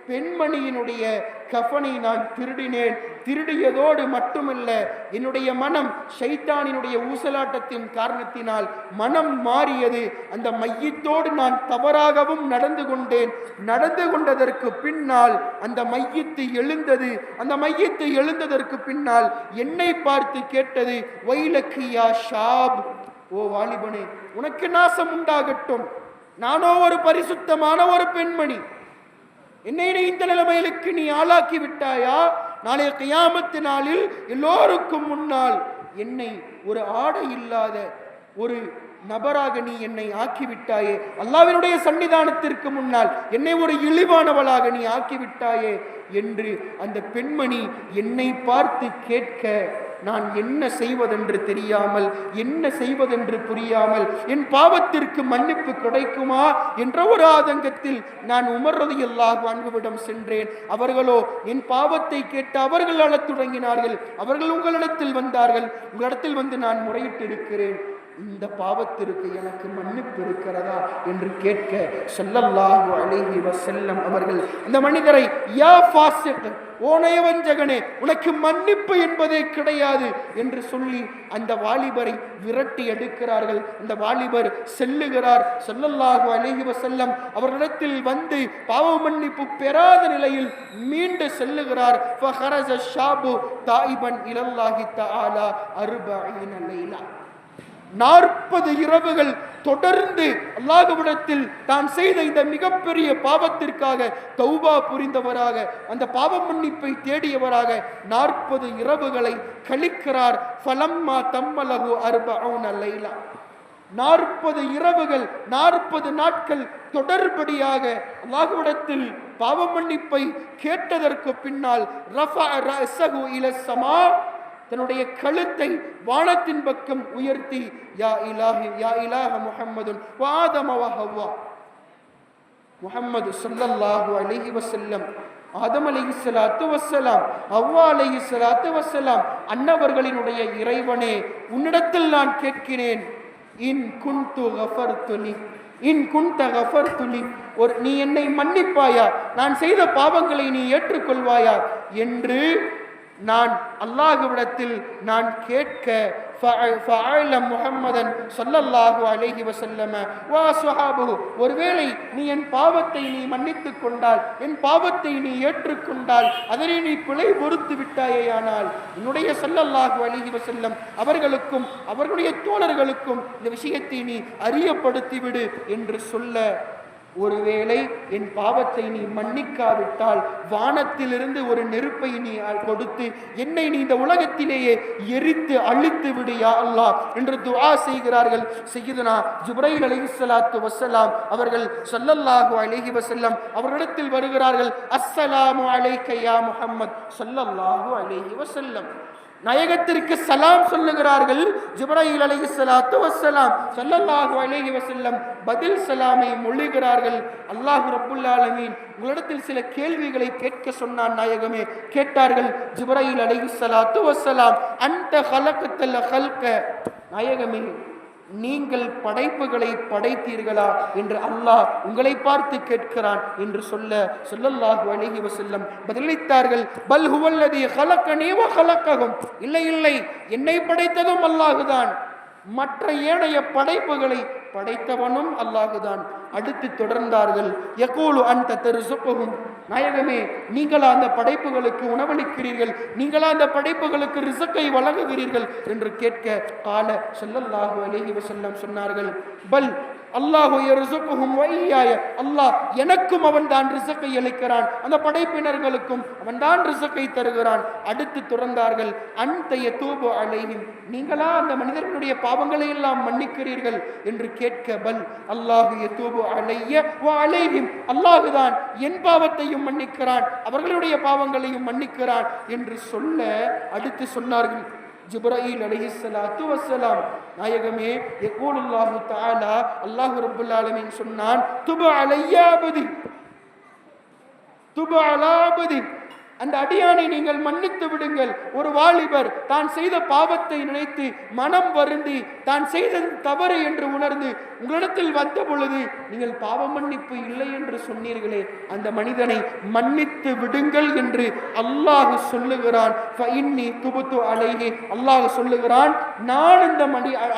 பெண்மணியினுடைய கஃனை நான் திருடினேன். திருடியதோடு மட்டுமல்ல, என்னுடைய மனம் ஷைத்தானினுடைய ஊசலாட்டத்தின் காரணத்தினால் மனம் மாறியது. அந்த மையத்தோடு நான் தவறாகவும் நடந்து கொண்டேன். நடந்து கொண்டதற்கு பின்னால் அந்த மையத்து எழுந்தது. அந்த மையத்து எழுந்ததற்கு பின்னால் என்னை பார்த்து கேட்டது, வைலக்கியா ஷாப், ஓ வாலிபனே, உனக்கு நாசம் உண்டாகட்டும். நானோ ஒரு பரிசுத்தமான ஒரு பெண்மணி, என்னை இந்த நிலைமையிலுக்கு நீ ஆளாக்கி விட்டாயா? நாளைய கியாமத்து நாளில் எல்லோருக்கும் முன்னால் என்னை ஒரு ஆடை இல்லாத ஒரு நபராக நீ என்னை ஆக்கிவிட்டாயே. அல்லாஹ்வினுடைய சன்னிதானத்திற்கு முன்னால் என்னை ஒரு இழிவானவளாக நீ ஆக்கிவிட்டாயே என்று அந்த பெண்மணி என்னை பார்த்து கேட்க, நான் என்ன செய்வதென்று தெரியாமல், என்ன செய்வதென்று புரியாமல், என் பாவத்திற்கு மன்னிப்பு கிடைக்குமா என்ற ஒரு ஆதங்கத்தில் நான் உமர் ரலியல்லாஹு அன்ஹுவிடம் சென்றேன். அவர்களோ என் பாவத்தை கேட்டு அவர்கள் அழத் தொடங்கினார்கள். அவர்கள் உங்களிடத்தில் வந்தார்கள். உங்களிடத்தில் வந்து நான் முறையிட்டு இருக்கிறேன், இந்த பாவத்திற்கு எனக்கு மன்னிப்பு இருக்கிறதா என்று கேட்க, ஸல்லல்லாஹு அலைஹி வஸல்லம் அவர்கள் அந்த மனிதரை, யா ஃபாஸிக், ஓ நயவஞ்சகனே, உனக்கு மன்னிப்பு என்பதே கிடையாது என்று சொல்லி அந்த வாலிபரை விரட்டி எடுக்கிறார்கள். அந்த வாலிபர் செல்லுகிறார். ஸல்லல்லாஹு அலைஹி வஸல்லம் அவர்களிடத்தில் வந்து பாவ மன்னிப்பு பெறாத நிலையில் மீண்டு செல்லுகிறார். ஃபஹரஜ ஷாபு தாயிபன் இலல்லாஹி தஆலா 40 லைலா, 40 இரவுகள் தொடர்ந்து அல்லாஹ்விடத்தில் தான் செய்த இந்த மிகப்பெரிய பாவத்திற்காக தௌபா புரிந்தவராக, அந்த பாவ மன்னிப்பை தேடியவராக 40 இரவுகளை கழிக்கிறார். ஃபலம்மா தம்மலஹு 40 லைலா, 40 இரவுகள் 40 நாட்கள் தொடர்படியாக அல்லாஹ்விடத்தில் பாவ மன்னிப்பை கேட்டதற்கு பின்னால் ரஃபஅ ரஅஸஹு இலஸ் ஸமா, தன்னுடைய கழுத்தை வானத்தின் பக்கம் உயர்த்தி, யா இலாஹி யா இலாஹ முஹம்மதுன் வ ஆதம வ ஹவ்வா, முஹம்மது ஸல்லல்லாஹு அலைஹி வஸல்லம், ஆதம் அலைஹிஸ்ஸலாத்து வஸ்ஸலாம், ஹவ்வா அலைஹிஸ்ஸலாத்து வஸ்ஸலாம் அன்னவர்களினுடைய இறைவனே, உன்னிடத்தில் நான் கேட்கிறேன், இன் குன்து கஃபர்துலி, இன் குன்த கஃபர்துலி, நீ என்னை மன்னிப்பாயா, நான் செய்த பாவங்களை நீ ஏற்றுக்கொள்வாயா என்று நான் அல்லாஹ்விடத்தில் நான் கேட்க, முஹம்மதன் ஸல்லல்லாஹு அலைஹி வஸல்லம் வ ஸஹாபஹு, ஒருவேளை நீ என் பாவத்தை நீ மன்னித்துக் கொண்டால், என் பாவத்தை நீ ஏற்றுக்கொண்டால், அதனை நீ பிழை பொறுத்து விட்டாயேயானால் என்னுடைய ஸல்லல்லாஹு அலைஹி வஸல்லம் அவர்களுக்கும் அவர்களுடைய தோழர்களுக்கும் இந்த விஷயத்தை நீ அறியப்படுத்திவிடு என்று சொல்ல, ஒருவேளை என் பாவத்தை நீ மன்னிக்காவிட்டால் வானத்திலிருந்து ஒரு நெருப்பை நீ கொடுத்து என்னை நீ இந்த உலகத்திலேயே எரித்து அழித்து விடு யா அல்லாஹ் என்று துஆ செய்கிறார்கள். சய்யிதுனா ஜிப்ரீல் அலைஹிஸ்ஸலாத்து வஸ்ஸலாம் அவர்கள் ஸல்லல்லாஹு அலைஹி வஸல்லம் அவர்களிடத்தில் வருகிறார்கள். அஸ்ஸலாமு அலைக்க யா முஹம்மத் ஸல்லல்லாஹு அலைஹி வஸல்லம், நாயகத்திற்கு சலாம் சொல்லுகிறார்கள். ஜிப்ரீல் அலைஹிஸ்ஸலாத்து வஸ்ஸலாம் ஸல்லல்லாஹு அலைஹி வஸல்லம் பதில் சலாமை மொழிகிறார்கள். அல்லாஹ் ரப்புல் ஆலமீன் உங்களிடத்தில் சில கேள்விகளை கேட்க சொன்னான் நாயகமே. கேட்டார்கள் ஜிப்ரீல் அலைஹிஸ்ஸலாத்து வஸ்ஸலாம், அன்த ஹலக்தல் ஹல்க, நாயகமே நீங்கள் படைப்புகளை படைத்தீர்களா என்று அல்லாஹ் உங்களை பார்த்து கேட்கிறான் என்று சொல்ல, ஸல்லல்லாஹு அலைஹி வஸல்லம் பதிலளித்தார்கள், பல் ஹுவல்லதி ஹலக்கனி வ ஹலக்கஹும், இல்லை இல்லை, என்னை படைத்ததும் அல்லாஹுதான், மற்ற ஏனைய படைப்புகளை படைத்தவனும் அல்லாஹுதான். அடுத்து தொடர்ந்தார்கள், யகூலு அன்த தர்ஸுகுஹும், நாயகமே நீங்களா அந்த படைப்புகளுக்கு உணவளிக்கிறீர்கள், நீங்களா அந்த படைப்புகளுக்கு ரிஸ்கை வழங்குகிறீர்கள் என்று கேட்க, கால ஸல்லல்லாஹு அலைஹி வஸல்லம் சொன்னார்கள், பல் அல்லாஹு யர்ஸுகுஹும் வ இய்யாய, அல்லாஹ் எனக்கும் அவன் தான் ரிஸ்கை அளிக்கிறான், அந்த படைப்பினர்களுக்கும் அவன் தான் ரிஸ்கை தருகிறான். அடுத்து துறந்தார்கள், அன்த யதூபு அலைஹிம், நீங்களா அந்த மனிதர்களுடைய பாவங்களை எல்லாம் மன்னிக்கிறீர்கள் என்று கேட்க, பல் அல்லாஹு யதூபு அலைய வ அலைஹிம், அல்லாஹுதான் என் பாவத்தையும் மன்னிக்கிறான், அவர்களுடைய பாவங்களையும் மன்னிக்கிறான் என்று சொல்ல, அடுத்து சொன்னார்கள் ஜிப்ரீல் அலைஹிஸ்ஸலாத்து வஸ்ஸலாம், நாயகமே யகூலுல்லாஹு தஆலா, அல்லாஹ் ரப்புல் ஆலமீன் சொன்னான், துபு அலையா அபதி, துபு அலா அபதி, அந்த அடியானை நீங்கள் மன்னித்து விடுங்கள். ஒரு வாலிபர் தான் செய்த பாவத்தை நினைத்து மனம் வருந்தி தான் செய்தது தவறு என்று உணர்ந்து உங்களிடத்தில் வந்த பொழுது நீங்கள் பாவ மன்னிப்பு இல்லை என்று சொன்னீர்களே, அந்த மனிதனை மன்னித்து விடுங்கள் என்று அல்லாஹ் சொல்லுகிறான். அல்லாஹ் சொல்லுகிறான், நான் இந்த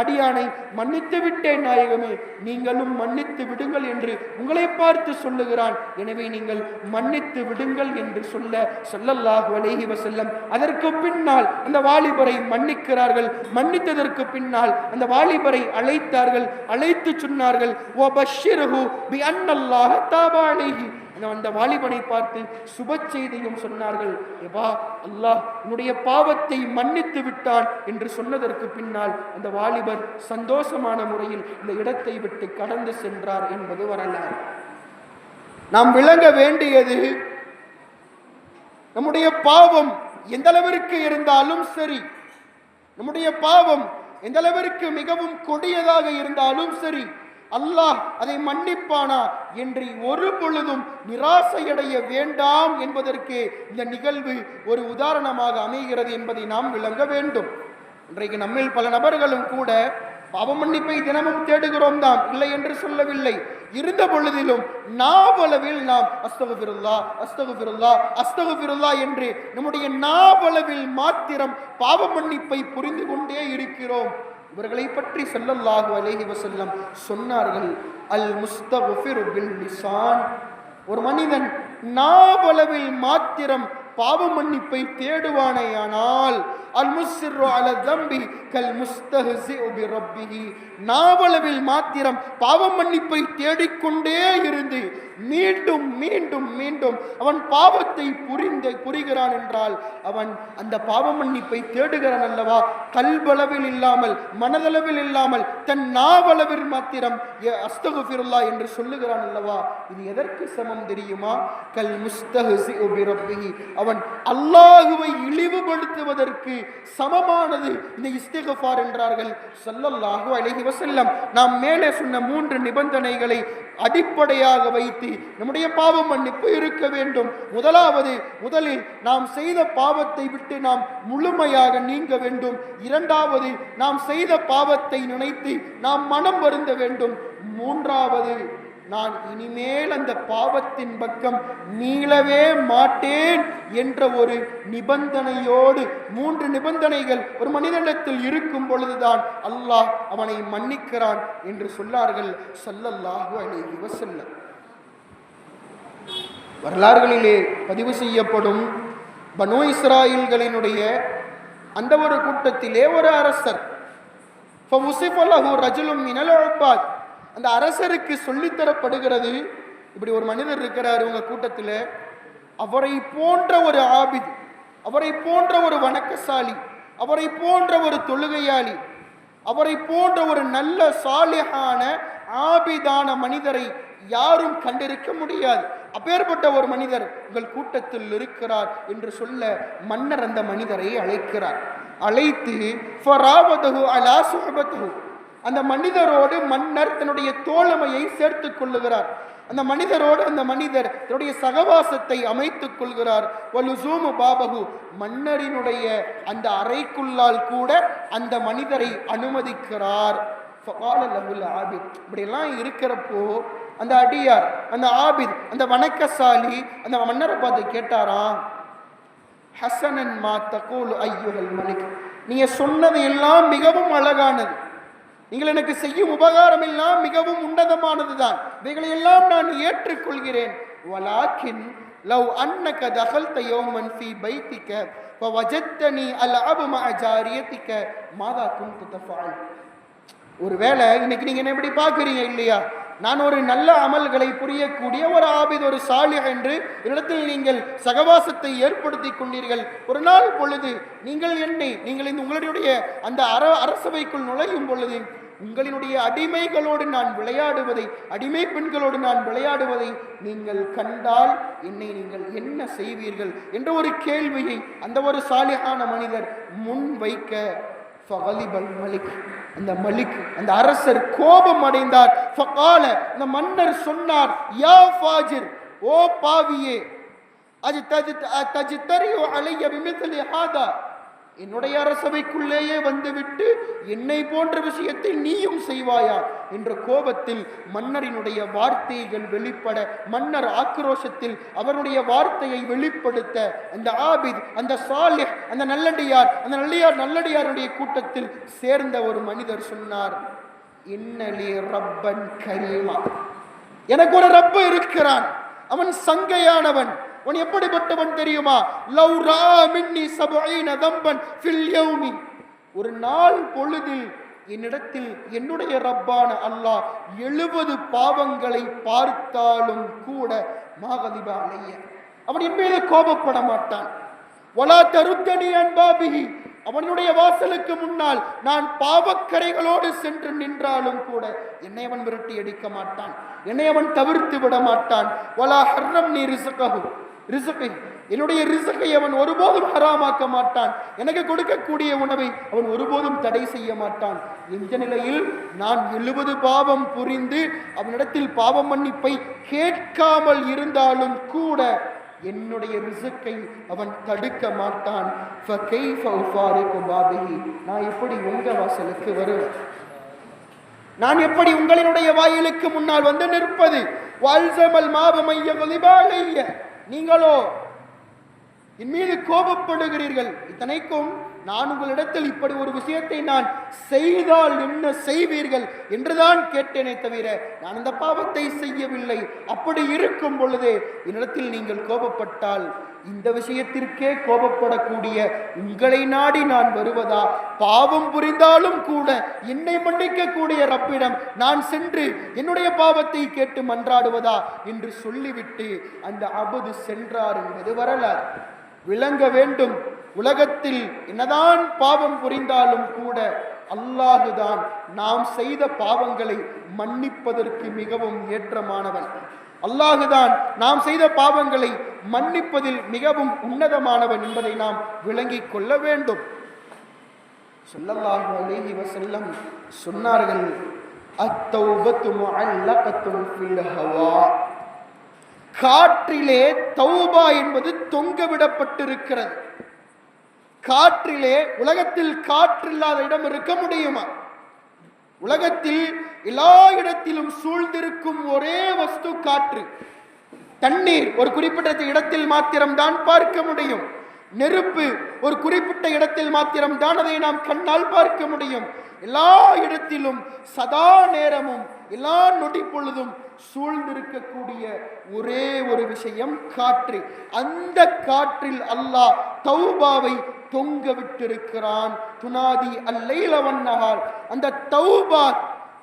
அடியானை மன்னித்து விட்டேன் நாயகமே, நீங்களும் மன்னித்து விடுங்கள் என்று உங்களை பார்த்து சொல்லுகிறான். எனவே நீங்கள் மன்னித்து விடுங்கள் என்று சொல்ல ஸல்லல்லாஹு அலைஹி வஸல்லம் அதற்கு பின்னால் அந்த வாலிபரை மன்னிக்கிறார்கள். மன்னித்ததற்கு பின்னால் அந்த வாலிபரை அழைத்தார்கள். அழைத்து சொன்னார்கள், வபஷ்ஷிர்ஹு பிஅன்னல்லாஹ தாபா அலைஹி. அந்த வாலிபனை பார்த்து சுப செய்தியும் சொன்னார்கள். ஏபா, அல்லாஹ் உன்னுடைய பாவத்தை மன்னித்து விட்டான் என்று சொன்னதற்கு பின்னால் அந்த வாலிபர் சந்தோஷமான முறையில் இந்த இடத்தை விட்டு கடந்து சென்றார் என்பது வரலாறு. நாம் விளங்க வேண்டியது, நம்முடைய பாவம் எந்த அளவிற்கு இருந்தாலும் சரி, நம்முடைய பாவம் எந்த அளவிற்கு மிகவும் கொடியதாக இருந்தாலும் சரி, அல்லாஹ் அதை மன்னிப்பானா என்று ஒரு பொழுதும் நிராசையடைய வேண்டாம் என்பதற்கு இந்த நிகழ்வு ஒரு உதாரணமாக அமைகிறது என்பதை நாம் விளங்க வேண்டும். இன்றைக்கு நம்மில் பல நபர்களும் கூட பாவ மன்னிப்பை தினமும் தேடுகிறோம் தான், இல்லை என்று சொல்லவில்லை. இருந்த பொழுதிலும் நாவளவில் நாம் அஸ்தகுஃபிருல்லா அஸ்தகுஃபிருல்லா அஸ்தகுஃபிருல்லா என்று நம்முடைய நாவளவில் மாத்திரம் பாவ மன்னிப்பை புரிந்து கொண்டே இருக்கிறோம். இவர்களை பற்றி ஸல்லல்லாஹு அலைஹி வஸல்லம் சொன்னார்கள், அல் முஸ்தக்ஃபிரு பில் லிசான். ஒரு மனிதன் நாவளவில் மாத்திரம் பாவ மன்னிப்பை தேடுவானேயானால் அல் முஸ்ஸிரு அலா தம்பி கல் முஸ்தஹ்ஸிஉ பி ரப்பிஹி. நாவளவில் மாத்திரம் பாவ மன்னிப்பை தேடிக்கொண்டே இருந்து மீண்டும் மீண்டும் மீண்டும் அவன் பாவத்தை புரிகிறான் என்றால் அவன் அந்த பாவ மன்னிப்பை தேடுகிறான் அல்லவா. கல்வளவில் இல்லாமல், மனதளவில் இல்லாமல், தன் நாவளவில் மாத்திரம் அஸ்தகுஃபிருல்லாஹ் என்று சொல்லுகிறான் அல்லவா. இது எதற்கு சமம் தெரியுமா? கல் முஸ்தஹ்ஸிஉ பி ரப்பிஹி. அவன் அல்லாஹுவை இழிவுபடுத்துவதற்கு சமமானது இந்த இஸ்திக்ஃபார் என்றார்கள் ஸல்லல்லாஹு அலைஹி வஸல்லம். நாம் மேலே சொன்ன 3 நிபந்தனைகளை அடிப்படையாக வைத்து நம்முடைய பாவ மன்னிப்பு இருக்க வேண்டும். முதலில் நாம் செய்த பாவத்தை விட்டு நாம் முழுமையாக நீங்க வேண்டும். இரண்டாவது, நாம் செய்த பாவத்தை நினைத்து நாம் மனம் வருந்த வேண்டும். மூன்றாவது, நான் இனிமேல் அந்த பாவத்தின் பக்கம் நீளவே மாட்டேன் என்ற ஒரு நிபந்தனையோடு, 3 நிபந்தனைகள் ஒரு மனிதனிடத்தில் இருக்கும் பொழுதுதான் அல்லாஹ் அவனை மன்னிக்கிறான் என்று சொன்னார்கள் ஸல்லல்லாஹு அலைஹி வஸல்லம். வரலாறுகளிலே பதிவு செய்யப்படும் பனூ இஸ்ராயீல்களினுடைய அந்த ஒரு கூட்டத்திலே ஒரு அரசர், அந்த அரசருக்கு சொல்லித்தரப்படுகிறது, இப்படி ஒரு மனிதர் இருக்கிறார் உங்க கூட்டத்தில், அவரை போன்ற ஒரு ஆபித், அவரை போன்ற ஒரு வணக்கசாலி, அவரை போன்ற ஒரு தொழுகையாளி, அவரை போன்ற ஒரு நல்ல சாலிஹான ஆபிதான மனிதரை யாரும் கண்டிருக்க முடியாது. அப்பேற்பட்ட ஒரு மனிதர் உங்கள் கூட்டத்தில் இருக்கிறார் என்று சொல்ல மன்னர் அந்த மனிதரை அழைக்கிறார். அழைத்து அந்த மனிதரோடு மன்னர் தன்னுடைய தோழமையை சேர்த்துக் கொள்ளுகிறார். அந்த மனிதரோடு அந்த மனிதர் தன்னுடைய சகவாசத்தை அமைத்துக் கொள்கிறார். வலுசூமு பாபகு, மன்னரினுடைய அந்த அறைக்குள்ளால் கூட அந்த மனிதரை அனுமதிக்கிறார். இப்படியெல்லாம் இருக்கிறப்போ அந்த அடியார், அந்த ஆபித், அந்த வணக்கசாலி அந்த மன்னரை பார்த்து கேட்டாராம், ஹசனன் மா தகூலு ஐயுஹல் மலிக், நீங்க சொன்னது எல்லாம் மிகவும் அழகானது, நீங்கள் எனக்கு செய்யும் உபகாரம் எல்லாம் மிகவும் உன்னதமானதுதான், இவைகளை எல்லாம் நான் ஏற்றுக்கொள்கிறேன். வலாக்கின் லவ் அன்னக தகல்த யௌமன் ஃபீ பைத்திக ஃபவஜத்தனி அல்அபு மஅ ஜாரியதிக மாதா குன்து தஃஅல். ஒருவேளை இன்னைக்கு நீங்க என்ன எப்படி பார்க்குறீங்க இல்லையா, நான் ஒரு நல்ல அமல்களை புரியக்கூடிய ஒரு ஆபித், ஒரு சாலிஹ் என்று இடத்தில் நீங்கள் சகவாசத்தை ஏற்படுத்தி கொண்டீர்கள். ஒரு நாள் பொழுது நீங்கள் இந்த உங்களுடைய அந்த அரசவைக்குள் நுழையும் பொழுது உங்களினுடைய அடிமைகளோடு நான் விளையாடுவதை, அடிமை பெண்களோடு நான் விளையாடுவதை நீங்கள் கண்டால் என்னை நீங்கள் என்ன செய்வீர்கள் என்ற ஒரு கேள்வியை அந்த ஒரு சாலிஹான மனிதர் முன் வைக்க அந்த மலிக், அந்த அரசர் கோபம் அடைந்தார். அந்த மன்னர் சொன்னார், யா ஃபாஜிர், ஓ பாவியே, அஜ்தரிஉ அலைய பிமித்லி ஹாதா, என்னுடைய அரசவைக்குள்ளேயே வந்துவிட்டு என்னை போன்ற விஷயத்தை நீயும் செய்வாயா என்ற கோபத்தில் மன்னரினுடைய வார்த்தைகள் வெளிப்பட, மன்னர் ஆக்ரோஷத்தில் அவருடைய வார்த்தையை வெளிப்படுத்த, அந்த ஆபித், அந்த சாலிஹ், அந்த நல்லடியாருடைய கூட்டத்தில் சேர்ந்த ஒரு மனிதர் சொன்னார், இன்னலி ரப்பன் கரீமா, எனக்கு ஒரு ரப்பு இருக்கிறான், அவன் சங்கையானவன். அவன் எப்படிப்பட்டவன் தெரியுமா? லவ் ரா மின்னி 70 தம்பன் ஃபில் யௌமி, ஒரு நாள் பொழுதில் என்னிடத்தில் என்னுடைய ரப்பான அல்லாஹ் 70 பாவங்களை பார்த்தாலும் கூட மாகதிப அலைய, அவன் என் மீது கோபப்பட மாட்டான். வலா தருத்தனி அன்பாபிஹி, அவனுடைய வாசலுக்கு முன்னால் நான் பாவக்கரைகளோடு சென்று நின்றாலும் கூட என்னை அவன் விரட்டி அடிக்க மாட்டான், என்னை அவன் தவிர்த்து விட மாட்டான். வலா ஹர்ரம்னி ரிஸ்கஹு, என்னுடைய ரிஸ்கை அவன் ஒருபோதும் ஹராமாக்க மாட்டான், எனக்கு கொடுக்கக்கூடிய உணவை அவன் ஒருபோதும் தடை செய்ய மாட்டான். இந்த நிலையில் நான் 70 பாவம் புரிந்து அவனிடத்தில் பாவ மன்னிப்பை கேட்காமல் இருந்தாலும் கூட என்னுடைய ரிஸ்கை அவன் தடுக்க மாட்டான். நான் எப்படி உங்க வாசலுக்கு வருவேன்? நான் எப்படி உங்களினுடைய வாயிலுக்கு முன்னால் வந்து நிற்பது? நீங்களோ என் மீது கோபப்படுகிறீர்கள். இத்தனைக்கும் நான் உங்களிடத்தில் இப்படி ஒரு விஷயத்தை நான் செய்தால் என்ன செய்வீர்கள் என்றுதான் கேட்டேனே தவிர நான் அந்த பாவத்தை செய்யவில்லை. அப்படி இருக்கும் பொழுதே என்னிடத்தில் நீங்கள் கோபப்பட்டால் இந்த விஷயத்திற்கே கோபப்படக்கூடிய உங்களை நாடி நான் வருவதா? பாவம் புரிந்தாலும் கூட என்னை மன்னிக்கக்கூடிய ரப்பிடம் நான் சென்று என்னுடைய பாவத்தை கேட்டு மன்றாடுவதா என்று சொல்லிவிட்டு அந்த அபது சென்றார் என்பது வரலாறு. விளங்க வேண்டும், உலகத்தில் என்னதான் பாவம் புரிந்தாலும் கூட அல்லாஹுதான் நாம் செய்த பாவங்களை மன்னிப்பதற்கு மிகவும் ஏற்றமானவன். அல்லாஹுதான் நாம் செய்த பாவங்களை மன்னிப்பதில் மிகவும் உன்னதமானவன் என்பதை நாம் விளங்கிக் கொள்ள வேண்டும். ஸல்லல்லாஹு அலைஹி வஸல்லம் சொன்னார்கள், அத்தௌபத்து முஅல்லகத்துன் ஃபில் ஹவா, காற்றிலே தௌபா என்பது தொங்கவிடப்பட்டிருக்கிறது. காற்றிலே, உலகத்தில் காற்றில்லாத இடம் இருக்க முடியுமா? உலகத்தில் எல்லா இடத்திலும் சூழ்ந்திருக்கும் ஒரே வஸ்து காற்று. தண்ணீர் ஒரு குறிப்பிட்ட இடத்தில் மாத்திரம்தான் பார்க்க முடியும். நெருப்பு ஒரு குறிப்பிட்ட இடத்தில் மாத்திரம்தான் அதை நாம் கண்ணால் பார்க்க முடியும். எல்லா இடத்திலும் சதா நேரமும் எல்லா நொடி பொழுதும் சூழ்ந்திருக்கக்கூடிய ஒரே ஒரு விஷயம் காற்று. அந்த காற்றில் அல்லாஹ் தௌபாவை தொங்க விட்டிருக்கிறான். துனாதி அல்லைல வன்னஹார், அந்த தௌபா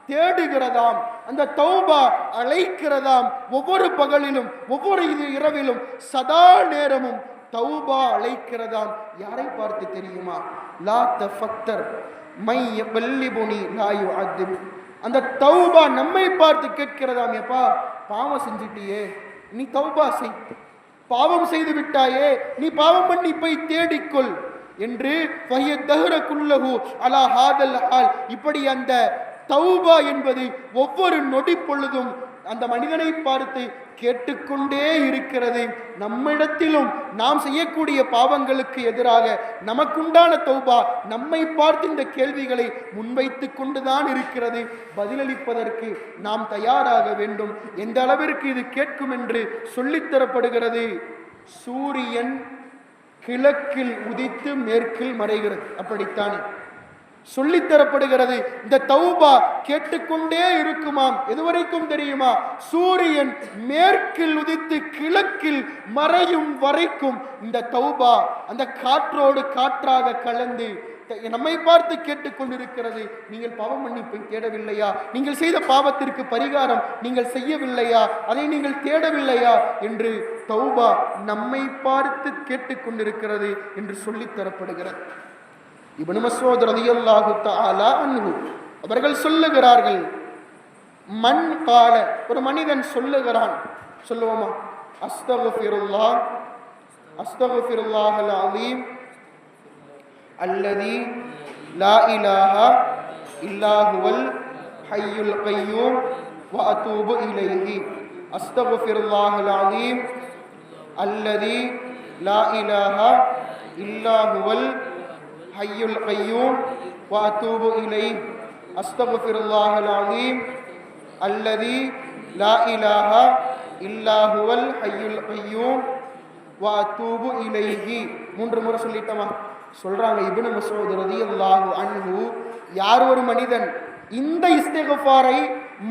தேடுகிறதாம், அந்த தௌபா அழைக்கிறதாம். ஒவ்வொரு பகலிலும் ஒவ்வொரு இரவிலும் சதா நேரமும் தௌபா அழைக்கிறதாம். யாரை பார்த்து தெரியுமா? லா தஃபக்தர் மை யபல்லிபுனி லா யுஅதிப், அந்த தௌபா நம்மை பார்த்து கேட்கிறதாம், எப்பா பாவம் செஞ்சிட்டியே, நீ தௌபா செய், பாவம் செய்து விட்டாயே, நீ பாவம் மன்னிப்பை தேடிக்கொள் என்று. இப்படி அந்த தௌபா என்பது ஒவ்வொரு நொடி பொழுதும் அந்த மனிதனை பார்த்து கேட்டுக்கொண்டே இருக்கிறது. நம்மிடத்திலும் நாம் செய்யக்கூடிய பாவங்களுக்கு எதிராக நமக்குண்டான தௌபா நம்மை பார்த்து இந்த கேள்விகளை முன்வைத்து கொண்டுதான் இருக்கிறது. பதிலளிப்பதற்கு நாம் தயாராக வேண்டும். எந்த அளவிற்கு இது கேட்கும் என்று சொல்லித்தரப்படுகிறது. சூரியன் கிழக்கில் உதித்து மேற்கில் மறைகிறது, அப்படித்தானே சொல்லித்தரப்படுகிறது. இந்த தௌபா கேட்டுக்கொண்டே இருக்குமாம். எதுவரைக்கும் தெரியுமா? சூரியன் மேற்கில் உதித்து கிழக்கில் மறையும் வரைக்கும் இந்த தௌபா அந்த காற்றோடு காற்றாக கலந்து நம்மை பார்த்து கேட்டுக்கொண்டிருக்கிறது. நீங்கள் பாவ மன்னிப்பை தேடவில்லையா? நீங்கள் செய்த பாவத்திற்கு பரிகாரம் நீங்கள் செய்யவில்லையா? அதை நீங்கள் தேடவில்லையா என்று தௌபா நம்மை பார்த்து கேட்டுக்கொண்டிருக்கிறது என்று சொல்லித்தரப்படுகிறது. இப்னு மஸ்ஊத் ரலியல்லாஹு தஆலா அன்ஹு அவர்கள் சொல்லுகிறார்கள், மன் கால, ஒரு மனிதன் சொல்லுகிறான், சொல்லுவோமா? அஸ்தக்ஃபிருல்லாஹ் அஸ்தக்ஃபிருல்லாஹல் அலீம் அல்லதி லா இலாஹா இல்லா ஹுவல் ஹய்யுல் கய்யூம் வ அதூபு இலைஹி. அஸ்தக்ஃபிருல்லாஹல் அலீம் அல்லதி லா இலாஹா இல்லா ஹுவல் ஹய்யுல் கய்யூம் வ அத்தூபு இலைஹி அஸ்தக்ஃபிருல்லாஹல் அஸீம் அல்லதி லா இலாஹா இல்லா ஹுவல் ஹய்யுல் கய்யூம் வ அத்தூபு இலைஹி. 3 முறை சொல்லிட்டோமா? சொல்றாங்க இப்னு மஸ்ஊத் ரலியல்லாஹு அன்ஹு, யார் ஒரு மனிதன் இந்த இஸ்திக்ஃபாரை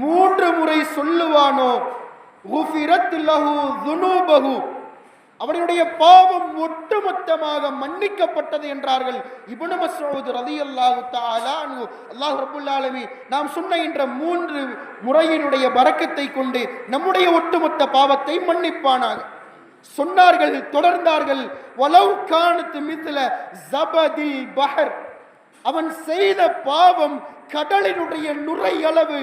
3 முறை சொல்லுவானோ குஃபிரத் லஹு ذுனூபஹு, அவனுடைய பாவம் ஒட்டுமொத்தமாக மன்னிக்கப்பட்டது என்றார்கள் இப்னு மஸ்ஊத் ரலியல்லாஹு தஆலா அன்ஹு. அல்லாஹ் ரப்பல் ஆலமீன் நாம் சொன்ன இந்த 3 முறையினுடைய பரக்கத்தை கொண்டு நம்முடைய ஒட்டுமொத்த பாவத்தை மன்னிப்பானாக. சொன்னார்கள், தொடர்ந்தார்கள், வலவ் கானத் மித்ல ஜபதில் பஹர், அவன் செய்த பாவம் கடலினுடைய நுரையளவு